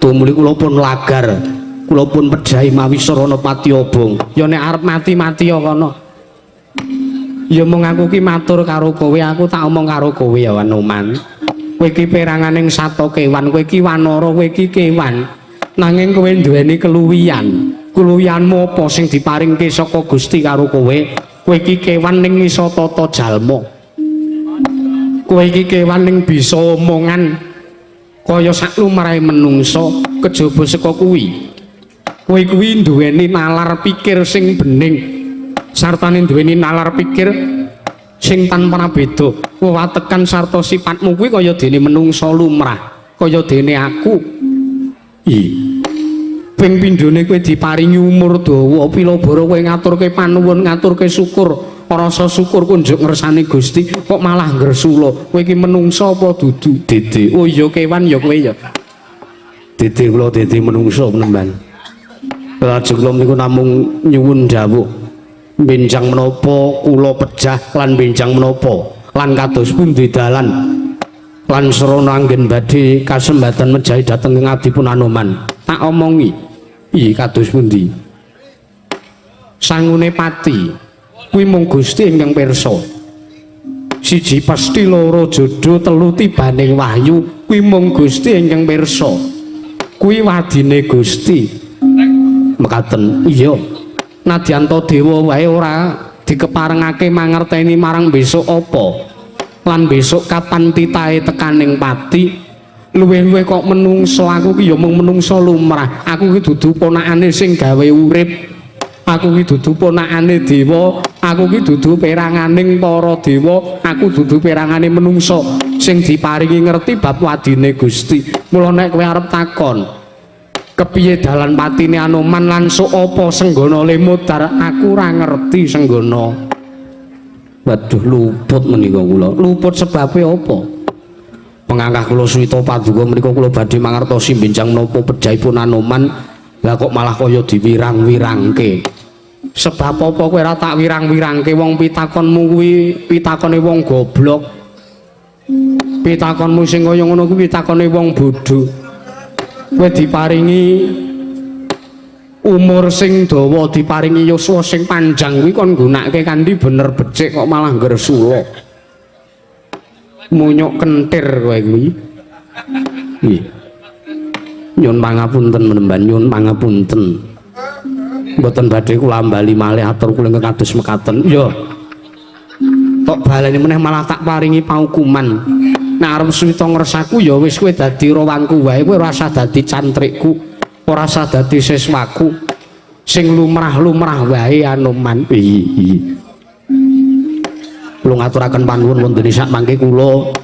tumuli kula pun lagar kula pun pedhahi mawi sarana Patyabong ya nek arep mati-mati ya kono ya mung aku ki matur karo kowe aku tak omong karo kowe ya Anoman kowe iki peranganing sato kewan kowe iki wanara kowe iki kewan nanging kowe duweni keluwihanmu apa sing diparingke saka Gusti karo kowe kowe iki kewan ning isa tata jalma kowe iki kewan ning bisa omongan kaya sak lumrahe menungsa kejaba saka kuwi kowe kuwi duweni nalar pikir sing bening sartane duweni nalar pikir sing tanpa beda wewatekan sarta sifatmu kuwi kaya dene menungsa lumrah kaya dene aku ping pindhone kowe diparingi umur dawa pila bara kowe ngaturke panuwun ngaturke syukur rasa syukur kunjuk ngersani Gusti kok malah ngresula. Kowe iki menungsa apa dudu? Dede. Oh iya kewan ya kowe ya. Dede kula dede menungsa menemban. Lajeng kula niku namung nyuwun dawuh. Benjang menapa kula pejah lan benjang menapa lan kados pundi dalan lan srana anggen badhe kasembatan mejahi dhateng ing adipun Anoman. Tak omongi. Iya kados pundi? Sangune pati kuwi mung Gusti ingkang pirsa. Siji pasti loro jodoh telu tibaning wahyu kuwi mung Gusti ingkang pirsa. Kuwi wadine Gusti. Mekaten. Iya. Nadyan to dewa wae ora dikeparengake mangerteni marang besok apa. Lan besok kapan titahe tekaning pati luwih-luwih kok menungso. Aku ki ya mung menungso lumrah. Aku ki dudu ponakane sing gawe urip. Aku ki dudu ponakane dewa. Aku ki dudu peranganing para dewa. Aku dudu perangane menungso sing diparingi ngerti bab wadine Gusti. Mula nek kowe arep takon kepiye dalan patine Anoman lan sok apa senggana lemudar, aku ora ngerti senggana. Waduh luput menika kula. Luput sebabe apa? Pengangkah kula Suwita Paduka menika kula badhe mangertosi benjang menapa pejahipun Anoman. Lah kok malah kaya diwirang-wirangke. Sebab apa kowe ora tak wirang-wirangke? Wong pitakonmu kuwi pitakone wong goblok. Pitakonmu sing kaya ngono kuwi pitakone wong bodho. Kowe diparingi umur sing dawa, diparingi yuswa sing panjang kuwi kon nggunakake kanthi bener becik kok malah ngresula. Munyuk kentir kowe kuwi. Nggih. Nyuwun pangapunten menemban, nyuwun pangapunten. Mboten badhe kula bali malih atur kula kados mekaten. Yo. Tok baleni meneh malah tak paringi paukuman. Nek arep suwita ngresaku ya wis kowe dadi rawangku wae, kowe ora usah dadi cantrikku, ora usah dadi siswaku. Sing lumrah-lumrah wae Anoman. Iya. Kula ngaturaken panuwun wonten sak mangke kula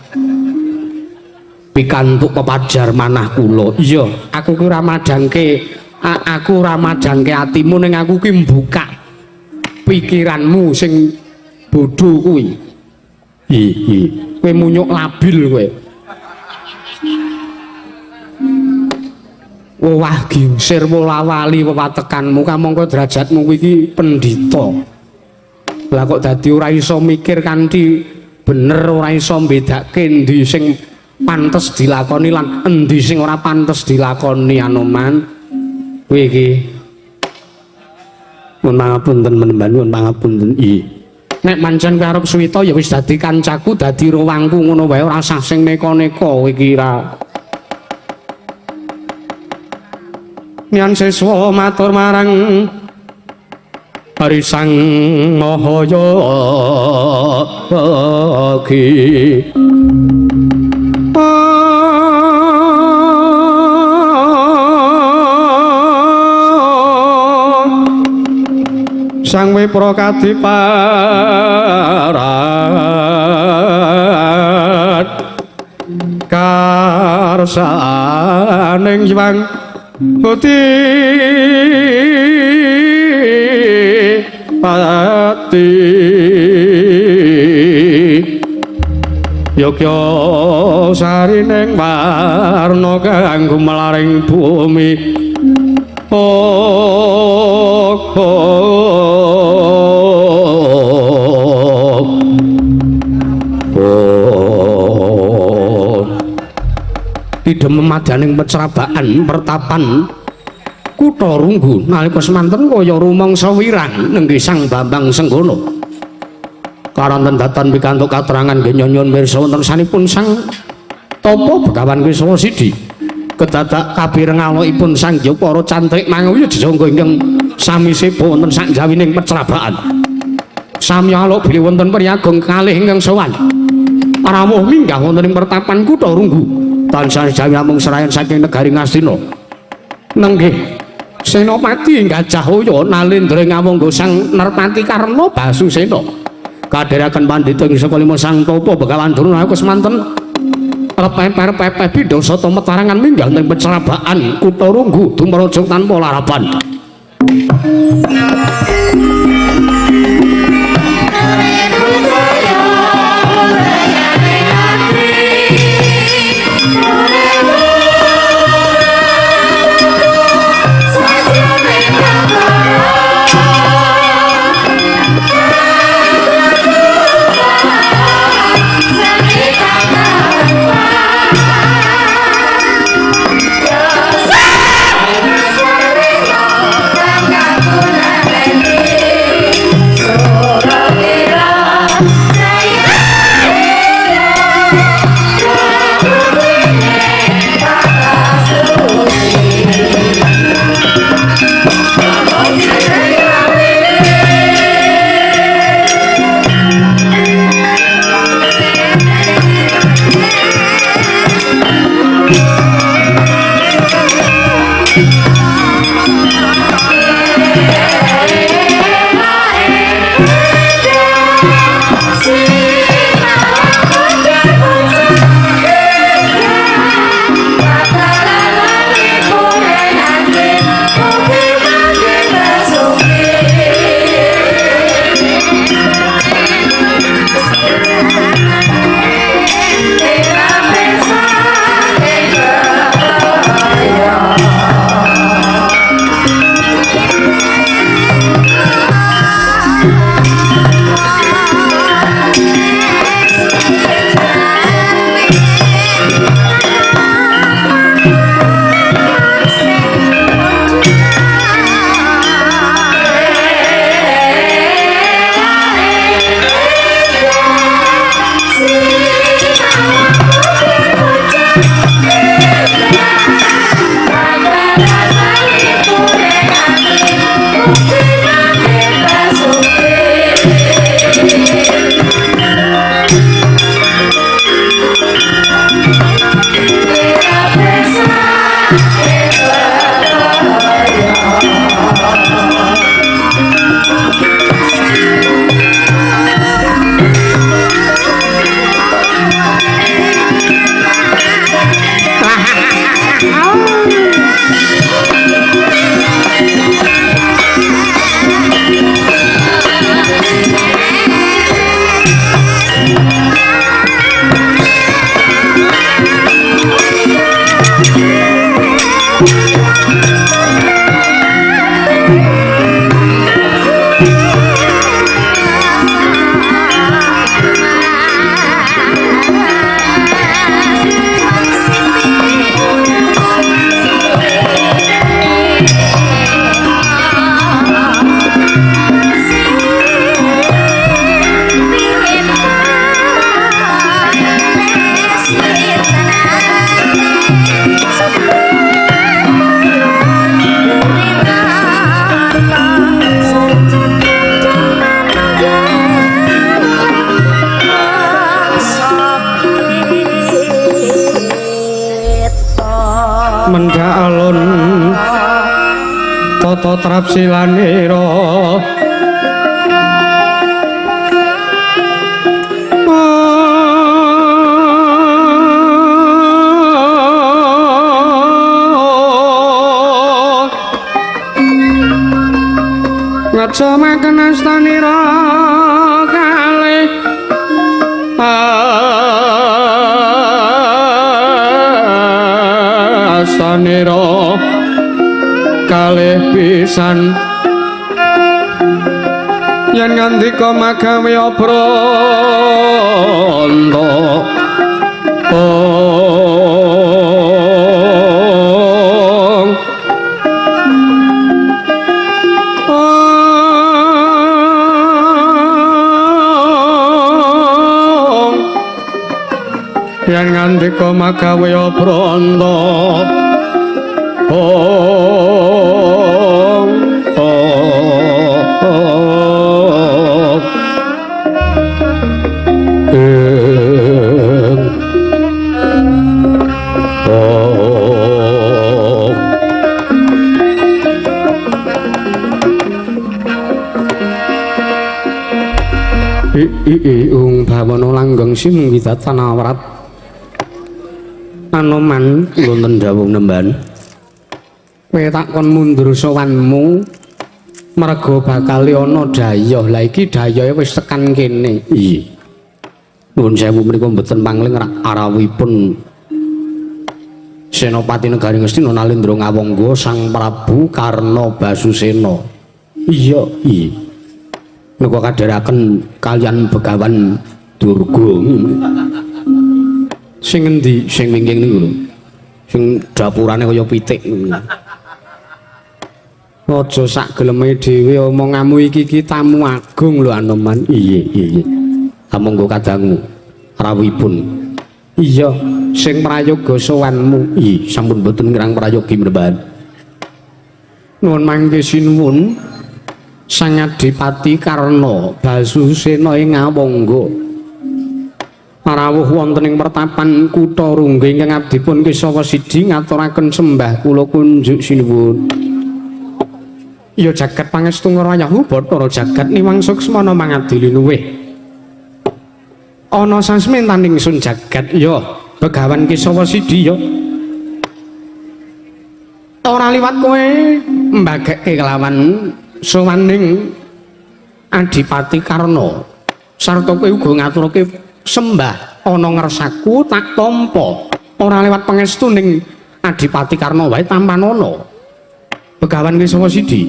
pikantuk pepajar manah kula. Iya, aku ki ora madangke atimu ning aku ki mbukak pikiranmu sing bodho kuwi. Iya. Kowe munyuk labil kowe. Wah gingsir wolawali wewatekanmu kamangka derajatmu kuwi iki pendhita. Lah kok dadi ora iso mikir kanthi bener, ora iso mbedake endi sing pantes dilakoni lan endi sing ora pantes dilakoni Anoman. Kowe iki mun pangapunten menemban, nyuwun pangapunten. Iya. Nek pancen kowe arep suwita ya wis dadi kancaku, dadi rawangku ngono wae, ora usah sing neka-neka kowe iki ra. Nyan seswa matur marang Hari Sang Mahayagi. Sang Wipra kadiparat karsaning Hyang Pati Yogya sarining warna kanggo melaring bumi. Idem memadaning pecrabaan pertapan Kutha Runggu nalika semanten kaya rumangsa wirang nenggih Sang Bambang Senggana. Karanten datan pikantuk katerangan nggih nyuwun pirsa wonten sanipun Sang Tapa Begawan Wiswa Sidi. Kedadak kapirengalipun Sang Hyang para cantrik manguyu jangga ingkang sami sepa wonten sak jawining pecrabaan. Sami alok bilih wonten priyagung kalih ingkang sowan. Rawuh minggah wonten ing pertapan Kutha Runggu. Tansah jawi amung serayan saking negari Ngastina. Nenggih Senopati Gajah Hoya nalindra ngawangga Sang Nerpati Karna Basusena. Kadheraken pandhita ing saka lima Sang Tapa Begawan Durna semanten repeper-peper bidhasa metarangan minggah ing pecrabaan Kutha Runggu dumrajung tanpa larapan. mendak alun tata trap silanira ngaca makan astanira kalih astanira kalih pisan yen ngandika magawe pranta yen ngandika magawe pranta ung bawana langgeng simenggidat tanawrat Anoman kula ndhawuh nemban kowe takon mundur sowanmu merga bakal ana dhayoh la iki dhayohe wis tekan kene iya nuwun sewu menika mboten pangling arawipun Senopati Negari Ngastina Nalendra Ngawangga Sang Prabu Karna Basusena iya iya menika kadharaken kalian Begawan Durga sing endi sing mingking niku lho sing dapurane kaya pitik aja sak geleme dhewe omonganmu iki tamu agung lho Anoman iya iya monggo kadangmu rawipun iya sing prayoga sowanmu iya sampun boten ngrang prayogi mrembahan nuwun mangke sinuwun Sang Adipati Karna Basusena ing Ngawangga rawuh wonten ing pertapan kutha Rungge ingkang abdipun Kesawa Sidi ngaturaken sembah kula kunjuk sinuwun. Ya jagat pangestu ngarayahu Bathara jagat niwang suksmana mangadili nuwih. Ana sasmintaning sun jagat ya Begawan Kesawa Sidi ya. Ora liwat kowe mbageke kelawan sowaning Adipati Karna. Sarta kowe uga ngaturake sembah ana ngersaku tak tampa ora lewat pangestu ning Adipati Karna wae tampan ana Begawan Kesawa Sidi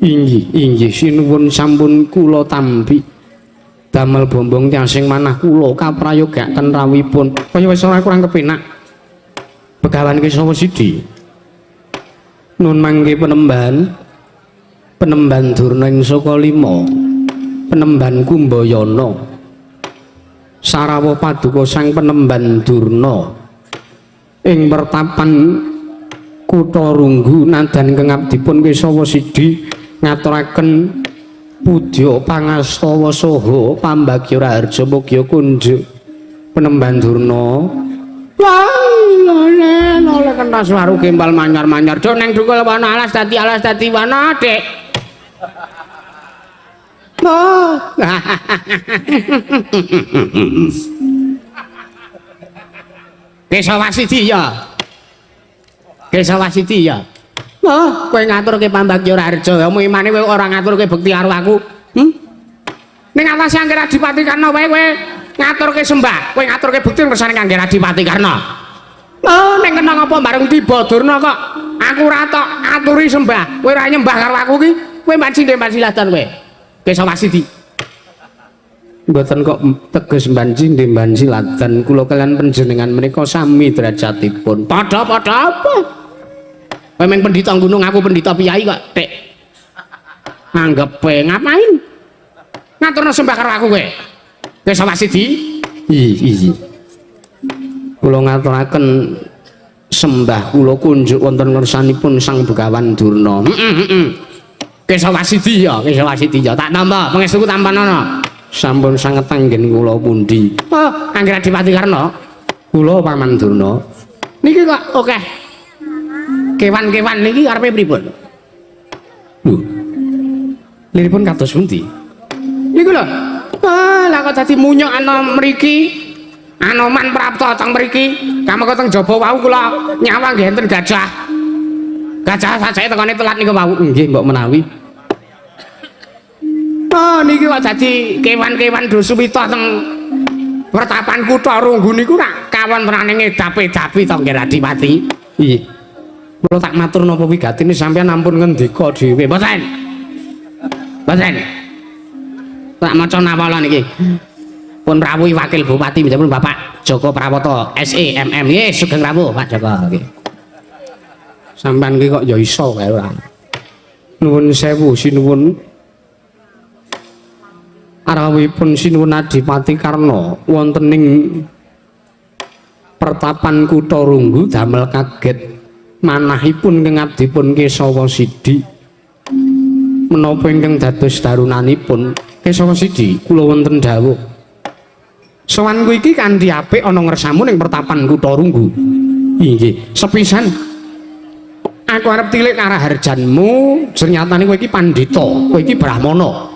inggih sinuwun sampun kula tampi damel bombong tiasing manah kula kaprayogaken rawipun kaya wis ora kurang kepenak Begawan Kesawa Sidi nun mangke penemban Durna ing Sokalima penemban Kumbayana Sarawuh Paduka Sang Penemban Durna ing pertapan kutha Runggu nadan ingkang abdipun Kesawa Sidi ngaturaken pudya pangastawa saha pambagya raharja mugya kunjuk Penemban Durna oleh kentas waru gembal manyar-manyar do neng dukul wana alas dadi wana Dek Kesawa Sidi ya Kesawa Sidi ya kowe ngaturke pambagya raharja imane kowe ora ngaturke bekti karo aku ning atas Angger Adipati Karna wae kowe ngaturke sembah kowe ngaturke bekti kersane Angger Adipati Karna ning kena ngapa bareng tiba Durna kok aku ora tok aturi sembah kowe ora nyembah karo aku ki kowe mbanci ndek silatan kowe Kesawa Sidi mboten kok teges mbanci ndek silatan kula kalian panjenengan menika sami derajatipun padha-padha apa kowe meng pendhita gunung aku pendhita piyai kok Dik anggepe ngapain ngaturna sembah karo aku kowe Kesawa Sidi iya kula ngaturaken sembah kula kunjuk wonten ngersanipun Sang Begawan Durna Kesawa Sidi ya tak tambah pangestuku tampan ana sampun sanget anggen kula pundi Angger Adipati Karna kula Paman Durna niki kok akeh kewan-kewan niki karepe pripun? Lho. Liripun kados pundi? Niku lho. Lah kok dadi munyuk ana mriki. Anoman prapta teng mriki, kamangka teng jaba wau kula nyawang nggih enten gajah. Gajah sajake tekane telat niku wau. Nggih, mbok menawi. Oh, niki kok dadi kewan-kewan Dusumita teng pertapan Kutha Runggu niku rak kawon tenane ngedap-edapi to nggih Adipati. Nggih. Kula tak matur napa wigatine sampeyan ampun ngendika dhewe. Mboten. Mboten. Tak maca nawala niki. Pun rawuh wakil bupati pun Bapak Joko Prawoto SEMM. Nggih, sugeng rawuh Pak Joko nggih. Sampeyan iki kok ya iso kae ora. Nuwun sewu sinuwun. Arawipun sinuwun Adipati Karna wonten ing pertapan Kutha Runggu damel kaget manahipun ing abdipun Kesawa Sidi. Menapa ingkang dados darunanipun Kesawa Sidi kula wonten dawuh. Sowanku iki kanthi apik ana ngersamu ning pertapan Kutha Runggu. Nggih, sepisan aku arep tilik karaharjanmu, ternyatane kowe iki pandhita, kowe iki brahmana.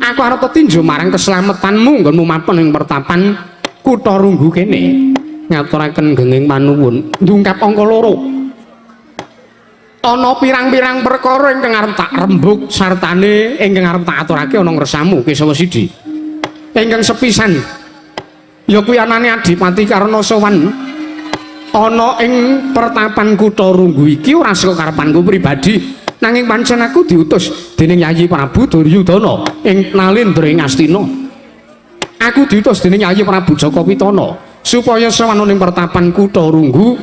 Aku arep tinju marang keselamatanmu nggonmu mapan ing pertapan Kutha Runggu kene. Ngaturaken genging panuwun, ndungkap angka 2. Ana pirang-pirang perkara ingkang arep tak rembug sartane ingkang arep tak aturake ana ngersamu Kesawa Sidi. Ingkang sepisan ya kuwi anane Adipati Karna sowan ana ing pertapan Kutha Runggu iki ora saka karepanku pribadi nanging pancen aku diutus dening Yayi Prabu Duryudana ing Nalendra ing Astina. Aku diutus dening Yayi Prabu Jaka Pitana supaya sowan ning pertapan Kutha Runggu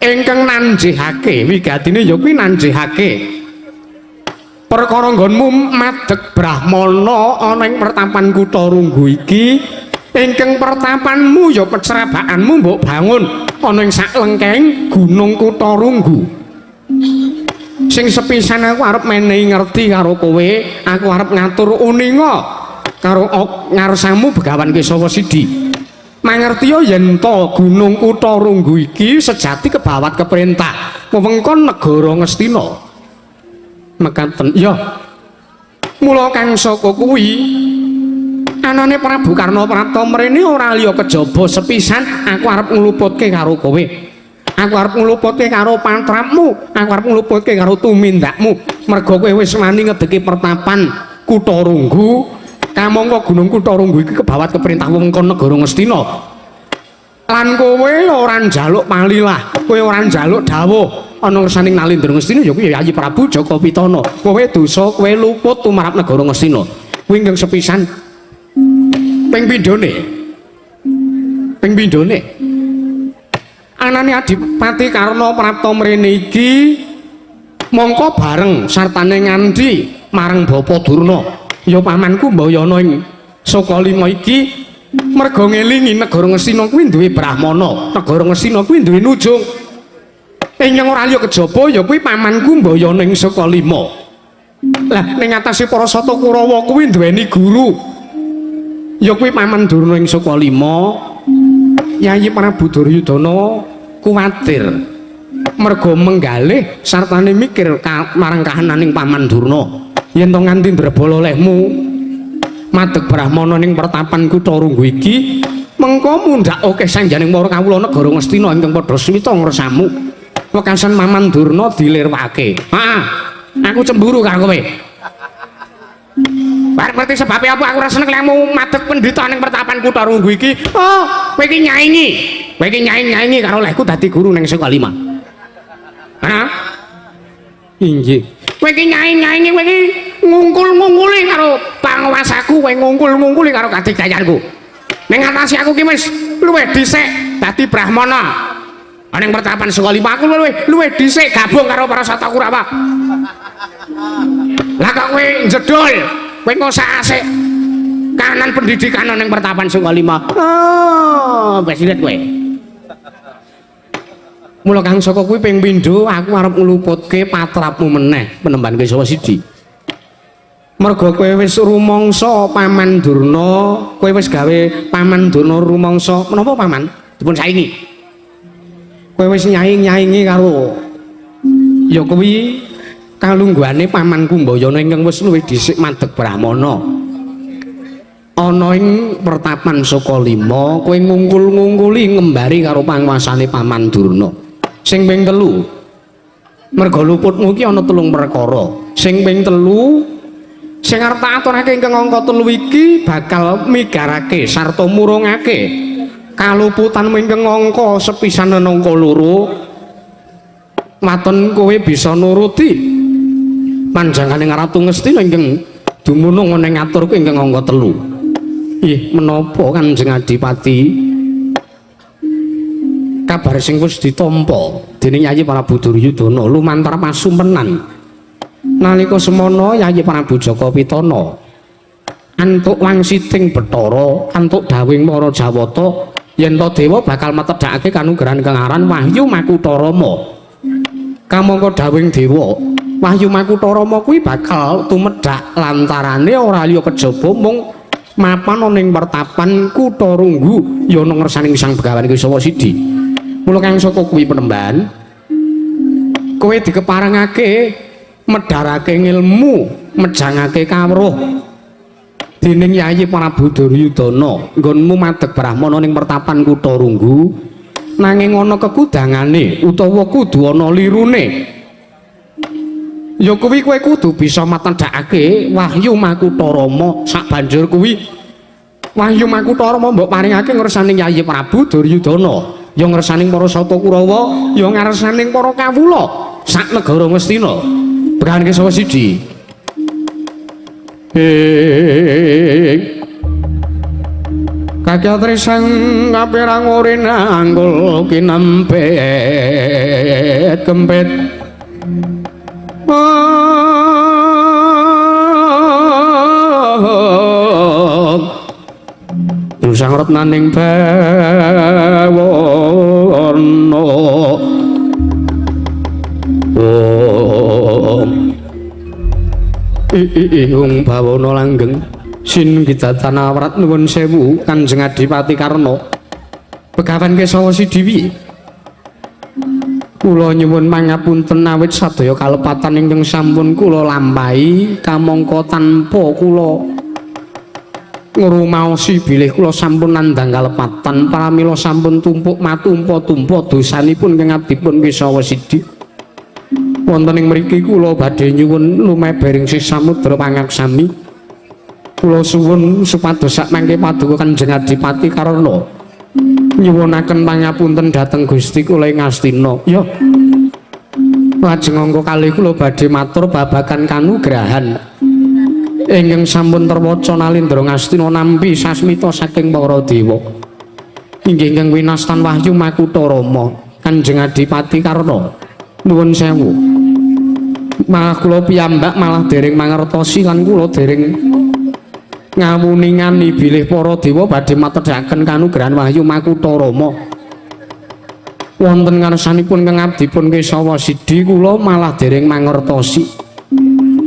ingkang nanjihake wigatine ya kuwi nanjihake perkara nggonmu madeg brahmana ana ing pertapan Kutha Runggu iki. Ingkang pertapanmu ya pecerabakanmu mbok bangun ana ing saklengkeng gunung Kutha Runggu. Sing sepisan aku arep menehi ngerti karo kowe, aku arep ngatur uninga karo ngarsamu Begawan Kesawa Sidi. Mangertiya yen to gunung Kutha Runggu iki sejati kebawat keperintah wewengkon negara Ngastina. Mekaten ya. Mula kang saka kuwi anane Prabu Karna Prapta mrene ora liya kejaba sepisan aku arep ngluputke karo kowe. Aku arep ngluputke karo patrapmu, aku arep ngluputke karo tumindakmu. Merga kowe wis wani ngedeki pertapan Kutha Runggu, kamangka gunung Kutha Runggu iki kebawat keperintah wewengkon negara Ngastina. Lan kowe ora njaluk palilah, kowe ora njaluk dawuh ana ngersaning Nalendra Ngastina ya kuwi Yayi Prabu Jaka Pitana. Kowe dosa, kowe luput tumarap negara Ngastina. Kuwi ingkang sepisan ping pindhone anane Adipati Karna Prapta mrene iki mongko bareng sartane ngandhi marang Bapa Durna ya pamanku mbayana ing Sokalima iki merga ngelingi negara Ngastina kuwi duwe brahmana, negara Ngastina kuwi duwe nujung ingkang ora liya kejaba ya kuwi pamanku mbayana ing Sokalima. Lah ning atase para Sata Kurawa kuwi duweni guru ya kuwi Paman Durna ing Sokalima. Yayi Prabu Duryudana kuwatir merga menggalih sartane mikir marang kahananing Paman Durna yen to nganti ndrebala olehmu madeg brahmana ning pertapan Kutha Runggu iki mengko mundhak akeh sanjaning para kawula negara Ngastina ingkang padha swita ngersamu wekasan Paman Durna dilirwake. Aku cemburu karo kowe. Bar ngerti sebabnya apa aku ora seneng lemu madeg pendhita ning pertapan Kutha Runggu iki. Oh, kowe iki nyaingi. Kowe iki nyaingi karo lehku dadi guru ning Sokalima. Hah? Inggih. Kowe iki nyaingi kowe iki ngungkul-ngungkuli karo panguwasaku, kowe ngungkul-ngungkuli karo kadidayanku. Ning atase aku ki wis luwih dhisik dadi brahmana. Ning pertapan Sokalima aku luwih dhisik gabung karo para Sata Kurawa. Lah kok kowe njedul kowe kok sak-asik kanan pendidikan ning pertapan Sokalima. Oh, wis lihat kowe. Mula kang saka kuwi ping pindho aku arep ngluputke patrapmu meneh Penemban Kesawa Sidi. Merga kowe wis rumangsa Paman Durna, kowe wis gawe Paman Durna rumangsa menapa Paman? Dipun saingi. Kowe wis nyaing-nyaingi karo ya kuwi kalungguhane paman Kumbayana ingkang wis luwih dhisik madeg Brahmana ana ing pertapan Sukalima kowe ngungkul-ngungkuli ngembari karo panguwasane paman Durna sing ping 3 merga luputmu iki ana 3 perkara sing ping 3 sing arep tak aturake ingkang angka 3 iki bakal migarake sarta murungake kaluputanmu ingkang angka sepisan angka 2 maton kowe bisa nuruti panjanganing Ratu Ngastina ingkang dumunung ana ing aturku ingkang angka 3. Ih menapa Kanjeng Adipati kabar sing wis ditampa dening Yayi Prabu Duryudana lumantar pasumpenan nalika semana Yayi Prabu Jaka Pitana antuk wangsiting Bathara antuk dawing para Jawata yen to dewa bakal metedhakake kanugrahan kang aran Wahyu Makutarama kamangka dawing dewa Wahyu Makutarama kuwi bakal tumedhak lantarane ora liya kejaba mung mapan ana ing pertapan Kutha Runggu ya ana ngersaning Sang Begawan Kesawa Sidi. Mula kang saka kuwi penemban kowe dikeparengake medharake ilmu, mejangake kawruh dening Yayi Prabu Duryudana nggonmu madeg Brahmana ning pertapan Kutha Runggu nanging ana kekudangane utawa kudu ana lirune. Ya kuwi kowe kudu bisa matedhakake Wahyu Makutarama sak banjur kuwi Wahyu Makutarama mbok paringake ngersaning Yayi Prabu Duryudana ya ngersaning para Sata Kurawa ya ngersaning para kawula sak negara Ngastina Begawan Kesawa Sidi. Kakya trisang kapirang urina anggul kinempet kempet Sang retnaning bawana Ihung bawana langgeng sin kidatana awrat nuwun sewu Kanjeng Adipati Karna Begawan Kesawa Sidi kula nyuwun pangapunten awit sadaya kalepatan ingkang sampun kula lampahi kamangka tanpa kula ngrumaosi bilih kula sampun nandhang kalepatan pramila sampun tumpuk matumpa-tumpa dosanipun kang abdipun Kesawa Sidi wonten ing mriki kula badhe nyuwun lumebering Samudra pangaksami kula suwun supados sak mangke paduka Kanjeng Adipati Karna nyuwunaken pangapunten dhateng Gusti kula ing Astina. Ya. Lajeng angka kalih kula badhe matur babagan kanugrahan ingkang sampun terwaca nalindra Ngastina nampi sasmita saking para dewa. Inggih ingkang winastan Wahyu Makutarama Kanjeng Adipati Karna. Nuwun sewu. Malah kula piyambak malah dereng mangertosi lan kula dereng ngawuningani bilih para dewa badhe matedhaken kanugrahan Wahyu Makutarama wonten ngarsanipun kang abdipun Kesawa Sidi kula malah dereng mangertosi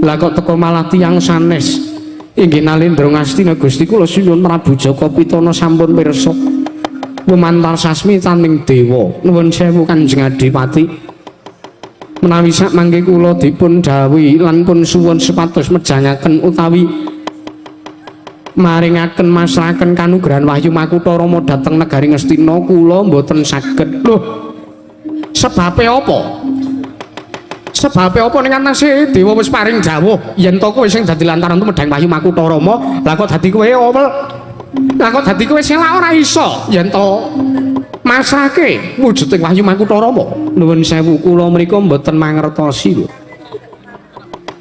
lah kok teka malah tiyang sanes inggih nalindra Ngastina Gusti kula sinuwun Prabu Jaka Pitana sampun pirsa lumantar sasmitaning dewa nuwun sewu Kanjeng Adipati menawi sak mangke kula dipun dawuhi lan pun suwun supados mejangaken utawi maringaken masrahaken kanugrahan Wahyu Makutarama dhateng negari Ngastina kula mboten saged. Lho. Sebabe apa? Sebabe apa ning anase dewa wis paring dawuh yen to kowe sing dadi lantaran tumedhang Wahyu Makutarama, lah kok dadi kowe owel. Lah kok dadi kowe sing ora iso yen to masrahke wujuding Wahyu Makutarama. Nuwun sewu kula mriku mboten mangertosi lho.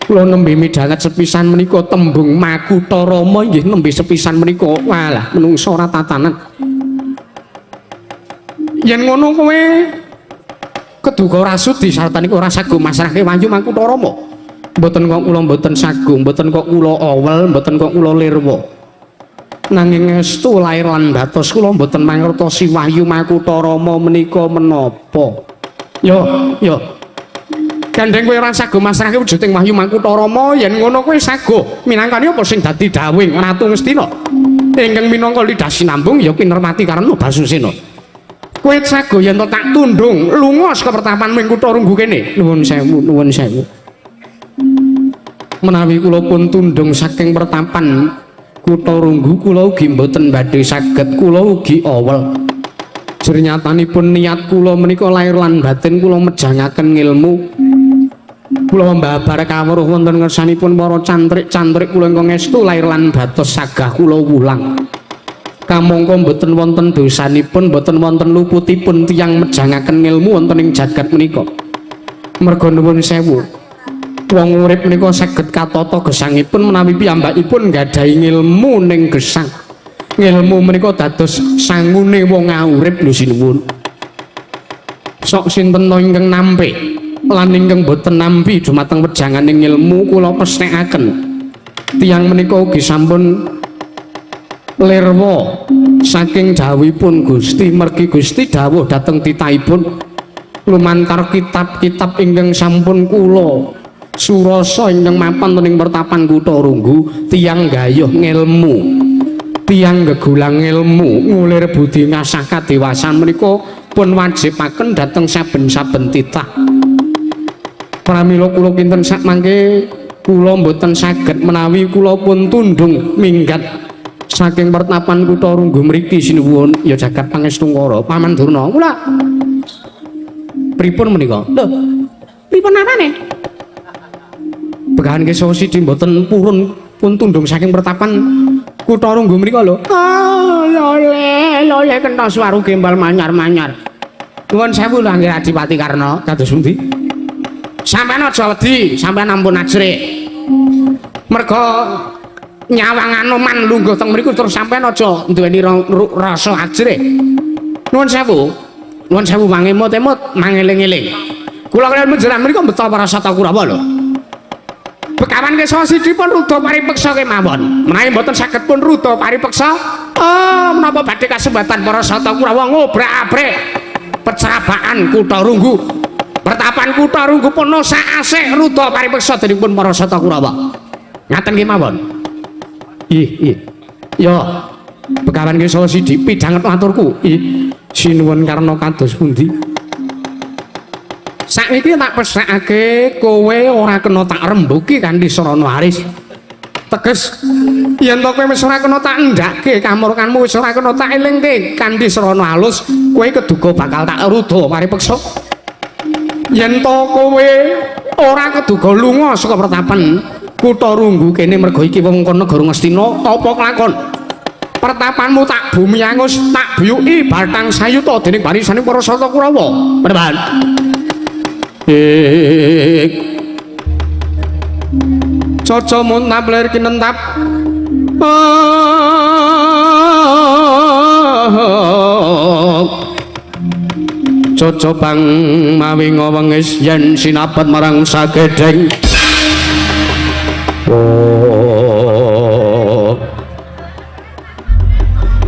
Kula nembe midhanget sepisan menika tembung Makutarama nggih nembe sepisan menika walah menungso ora tatanan. Yen ngono kowe keduga rasudi sarta niku ora sagu masrahke Wahyu Makutarama. Mboten kok kula mboten sagung, mboten kok kula owel, mboten kok kula lirwa. Nanging estu lair lan batos kula mboten mangertosi Wahyu Makutarama menika menapa. Yo. Gandeng kowe ora sago masrahke wujuding Wahyu Makutarama yen ngono kowe sago minangkane apa sing dadi dawing Ratu Ngastina ingkang minangka lidah sinambung ya Kinermati Karna Basusena. kowe sago yen tak tundung lunga saka pertapanmu ing kutha Runggu kene. Nuwun sewu, nuwun sewu. Menawi kula pun tundung saking pertapan kutha Runggu, kula ugi mboten badhe saged, kula ugi awel. Jernyatanipun niat kula menika lair lan batin kula mejangaken ilmu. Kula mbabar kawruh wonten ngersanipun para cantrik-cantrik kula ingkang estu lair lan batos sagah kula wulang. Kamangka mboten wonten dosanipun, mboten wonten luputipun tiyang mejangaken ilmu wonten ing jagat menika. Merga nuwun sewu. Wong urip menika saged katata gesangipun menawi piyambakipun nggadahi ilmu ning gesang. Ilmu menika dados sangune wong urip lho sinuwun. Sok sinten ingkang nampik lan ingkang boten nampi dumateng wejanganing ilmu kula pesthekaken. Tiyang menika ugi sampun lirwa saking dawuhipun Gusti, mergi Gusti dawuh dhateng titahipun lumantar kitab-kitab ingkang sampun kula surasa ingkang mapan ing pertapan kutha Runggu, tiyang gayuh ngilmu, tiyang gegulang ilmu, ngulir budi ngasah kadewasan menika pun wajibaken dhateng saben-saben titah. Pramila kula kinten sak mangke kula mboten saged menawi kula pun tundung minggat saking pertapan kutha Runggu mriki sinuwun ya jagat pangestungkara Paman Durna. Kula pripun menika? Lho, pripun apane? Begahan Kesawa Sidi mboten pun tundung saking pertapan kutha Runggu mrika lho. Lole kenthos waru gembal manyar-manyar. Nuwun sewu lho Anggir Adipati Karna, kados pundi? Sampeyan aja wedi, sampeyan ampun ajrih. Merga nyawang Anoman lungguh teng mriku terus sampean aja duweni rasa ajrih. Nuwun sewu mangemut-emut, mangeling-eling. Kula kaliyan menjeran mriku mbeta para sata Kurawa lho. Bekawan Kesawa Sidi pun rudha paripeksa kemawon. Menawi mboten saged pun rudha paripeksa, menapa badhe kasembatan para sata Kurawa ngobrak-abrik pecrabaan kutha Runggu. Pertapan kutha Runggu pun sak-asih rudha paripeksa denipun para sata Kurawa. Ngaten kemawon. Ya, Begawan Kesawa Sidi pidhanget maturku. Sinuwun karna kados pundi? Saiki tak pesthekake kowe ora kena tak rembuki kanthi sarana aris. Teges yen to kowe wis ora kena tak endhake, kamurkanmu wis ora kena tak elingke kanthi sarana halus, kowe keduga bakal tak rudha paripeksa. Yen to kowe ora keduga lunga saka pertapan kutha Runggu kene merga iki wewengkon negara Ngastina, apa kelakon? Pertapanmu tak bumi angus, tak buyuki batang sayuta dening barisaning para sata Kurawa. Peneban. Caca muntap lir kinentap. Caca bang mawi ngawengis yen sinapet marang sagedheng.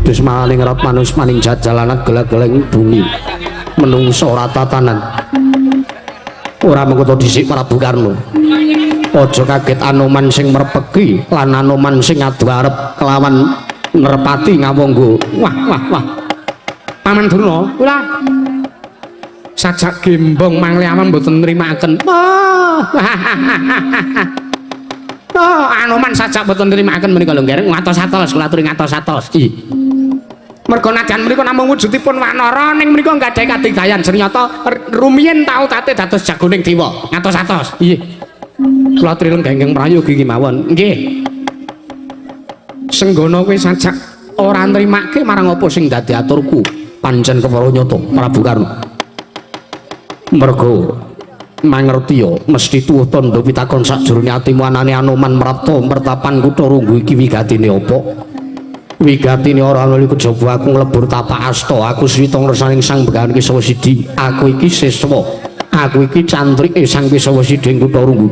Dus maling rap manus maning jajalan gelag-geleng bumi menungso ora tatanan ora mengkoto dhisik Prabu Karna. Aja kaget Anoman sing merpegi lan Anoman sing adu arep kelawan Nerpati ngawangga. Wah Paman Durna kula sajak gembong mangleawan mboten nrimaken. Anoman sajak mboten nrimaken menika lho nggih ngatos-atos kula aturi ngatos-atos. Merga najan mriku namung wujudipun wanara ning mriku nggadahi kadigayan ternyata rumiyin tau tate dados jagoning dewa. Ngatos-atos. Nggih. Kula aturi lenggeng prayogi iki mawon. Nggih. Senggana kowe sajak ora nrimake marang apa sing dadi aturku. Pancen kewara nyata Prabu Karna. Merga mangerti ya mesti tuwuh tandha pitakon sakjroning atimu anane Anoman mrapta pertapan kutha Runggu iki wigatine apa? Wigatine ora ana kejaba aku nglebur tapak asta, aku swita ngersaning Sang Begawan Kesawa Sidi. Aku iki siswa, aku iki cantrik Sang Kesawa Sidi ing kutha Runggu.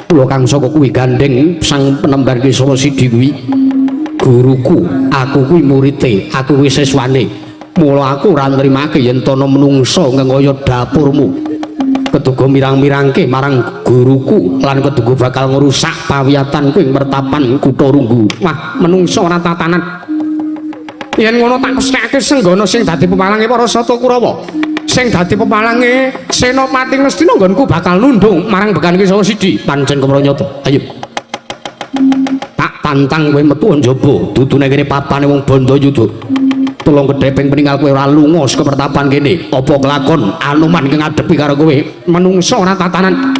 Kula kang saka kuwi gandeng Sang Penembar Kesawa Sidi kuwi guruku, aku kuwi muridé, aku kuwi siswane. Mula aku ora nrimake yen ana menungsa ngengaya dapurmu. Keduga mirang-mirangke marang guruku lan keduga bakal ngerusak pawiyatanku ing mertapan kutha Runggu. Wah, menungsa ora tatanan. Yen ngono tak pesthekake Senggana sing dadi pepalange para Sata Kurawa. Sing dadi pepalange Senopati Ngastina nggonku bakal nundung marang Bekan Kisawa Sidi. Pancen Kumranyata. Ayo. Tak tantang kowe metu njaba, dudune kene papane wong Bandayuda. Tulung kedheping peninggal kowe ora lunga saka pertapan kene. Apa kelakon Anoman ing ngadepi karo kowe? Menungso ora tatanan.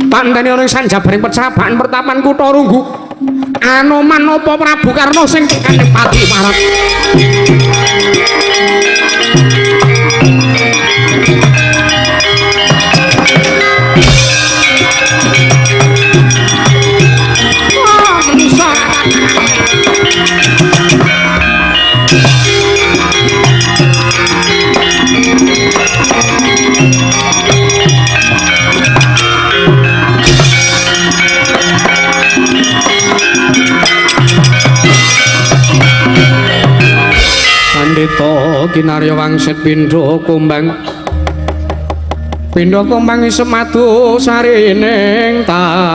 Pandane ana ing sanjabaring percapakan pertapan Kutha Runggu. Anoman apa Prabu Karna sing tekane pati parat. Pandita kinarya wangsit pindha kumbang semadu sarining tawang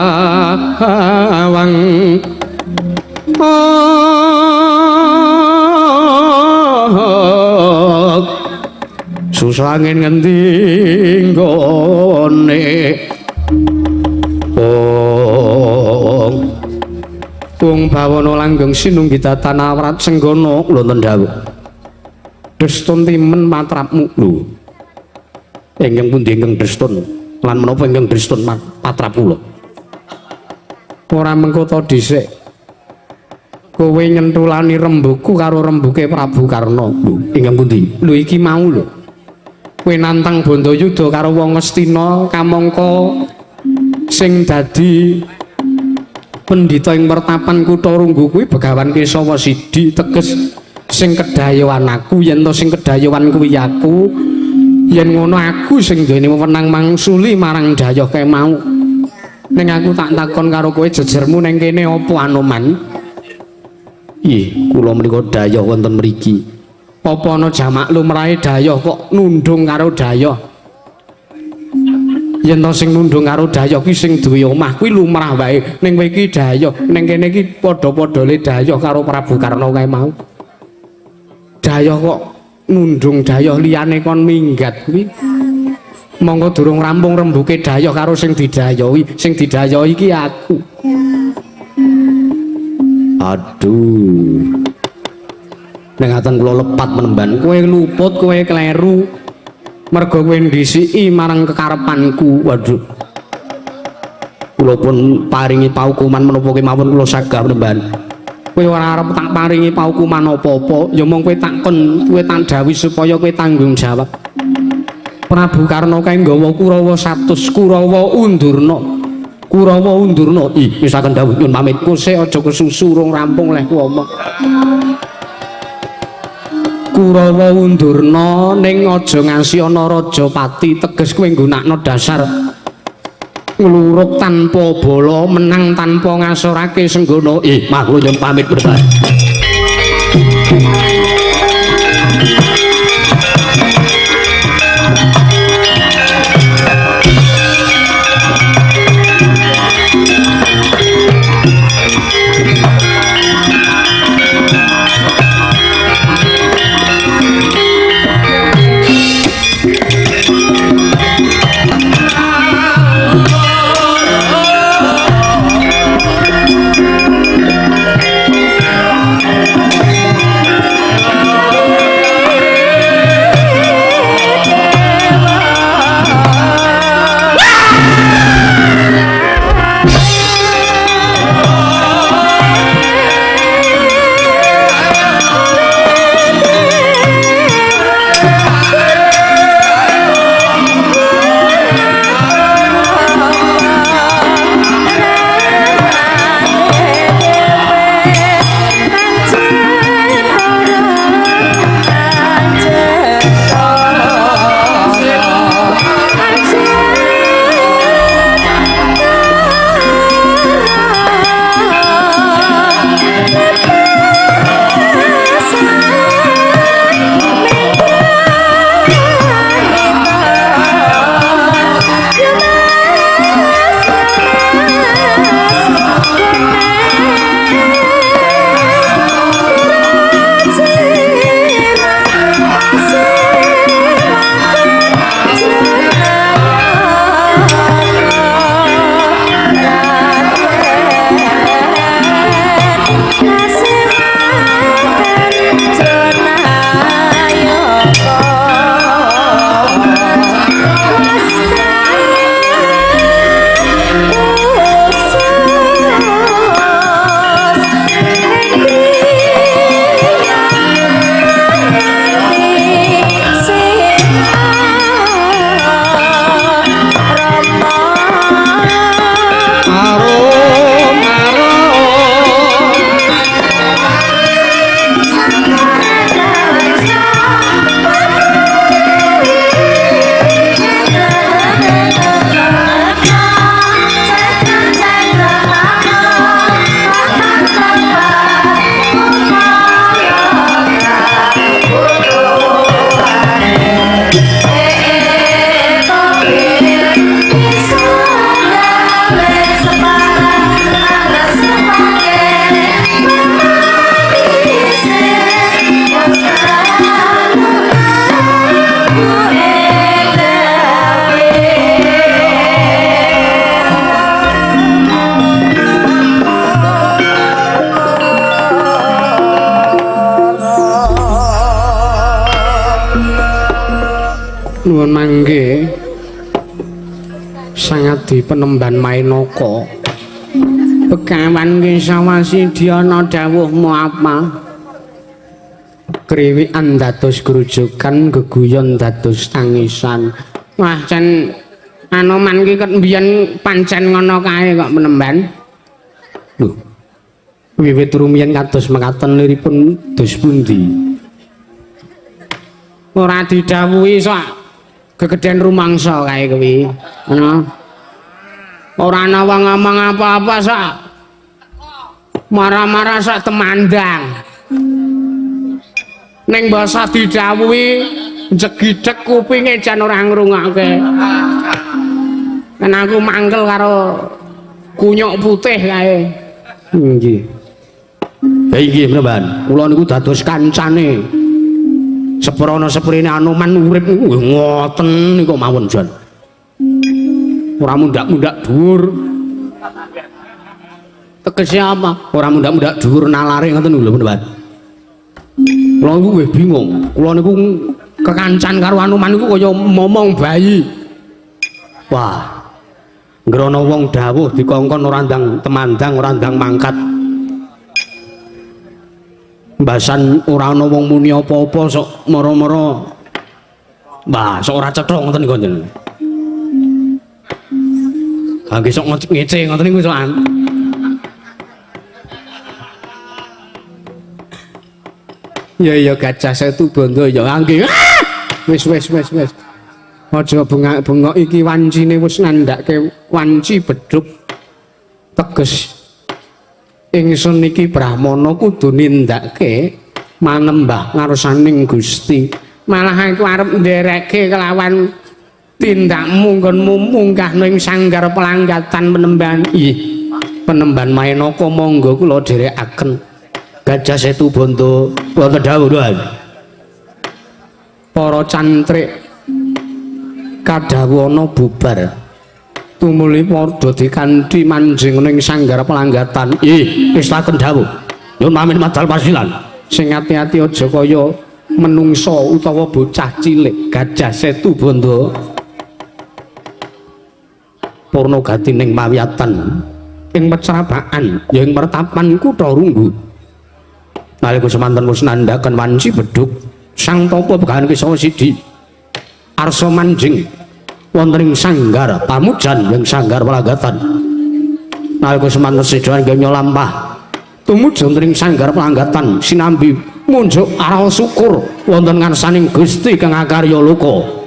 susah angin ngendi nggone wong bawana langgeng sinunggi tatanawrat Senggana wonten dawuh Destun timen patrapmu lho. Ingkang pundi ingkang Destun? Lan menapa ingkang Destun patrap kula? Ora mengko to dhisik. Kowe nyentulani rembuku karo rembuke Prabu Karna. Lho, ingkang pundi? Lho iki mau lho. Kowe nantang Bandayuda karo wong Ngastina kamangka sing dadi pendhita ing pertapan Kutha Runggu kuwi Begawan Kisawa Sidi teges sing kedayowan aku yen to sing kedayowan kuwi aku yen ngono aku sing duweni wewenang mangsuli marang Dayoh kae mau ning aku tak takon karo kowe jejermu ning kene apa Anoman ih kula menika Dayoh wonten mriki apa ana jamak lumrahe Dayoh kok nundung karo Dayoh yen to sing nundung karo Dayoh ki sing duwe omah kuwi lumrah wae ning kowe iki Dayoh ning kene iki padha-padhane Dayoh karo Prabu Karna kae mau Dayoh kok nundung Dayoh liyane kon minggat kuwi monggo durung rampung rembuke Dayoh karo sing didayohi iki aku aduh nek ngaten kula lepat menemban kowe luput kowe kleru mergo kowe ndhisiki marang kekarepanku waduh kula pun paringi paukuman menapa kemawon kula sagah menemban kowe ora arep tak paringi paukuman apa-apa ya mong kowe takon kowe tak dawuhi supaya kowe tanggung jawab Prabu Karna kae nggawa Kurawa 100 Kurawa undurna wis akan dawuh nyun pamit kose aja kesusu urung rampung leh ku omong Kurawa undurna ning aja ngasiyana Rajapati teges kowe nggunakno dasar ngluruk tanpa bala menang tanpa ngasorake Senggana maklum nyun pamit berbah nuwun mangke Sangadi Penemban Mainaka Begawan Kesawasidhyana dawuhmu apa kriwikan dados grujukan geguyon dados tangisan wah jan Anoman ki ket mbiyen pancen ngono kae kok Penemban lho wiwit rumiyin kados mekaten liripun dos pundi ora didhawuhi sok gegeden rumangsa kae kuwi ngono ora ana wong ngomong apa-apa sok marah-marah sok temandang ning basa didhawuhi jegidhek kupinge jan ora ngrungokke kan aku mangkel karo kunyuk putih kae nggih ha iki Penemban kula niku dados kancane seprono seprene Anoman urip niku ngoten niku mawon jan ora mundak-mundak dhuwur tegese apa ora mundak-mundak dhuwur nalare ngoten lho Penemban kula niku nggih bingung kula niku kekancan karo Anoman niku kaya momong bayi wah ngrono wong dawuh dikongkon ora ndang temandang ora ndang mangkat mbasan ora ana wong muni apa-apa sok mara-mara mbah sok ora cetha ngoten niku njen kangge sok ngece ngoten niku sokan ya Gajah Setu Banda ya nggih wis aja bengak-bengok iki wancine wis nandhake wanci bedhug teges ingsun iki Brahmana kudu nindakake manembah ngarsaning Gusti malah aku arep nderekke kelawan tindakmu nggonmu munggah ning sanggar pelanggatan Penemban Penemban Mainaka monggo kula dherekaken Gajah Setu Banda wonten dawuh para cantrik kadhawana bubar tumuli padha dikanthi manjing ning sanggar pelanggatan wis taken dawuh nyuwun pamit madal pasilan sing ati-ati aja kaya menungso utawa bocah cilik Gajah Setu Banda purna gati ning mawiyatan ing pecrabakan ya ing pertapan Kutha Runggu nalika semanten wis nandhaken wanci bedhug sang tapa Begawan Kesawasidhi arsa manjing wonten ing sanggar pamujan ing sanggar pelanggatan nalika semanten sedayan nggih lampah tumuju wonten ing sanggar pelanggatan sinambi munjuk arah syukur wonten ngarsaning Gusti kang akarya luka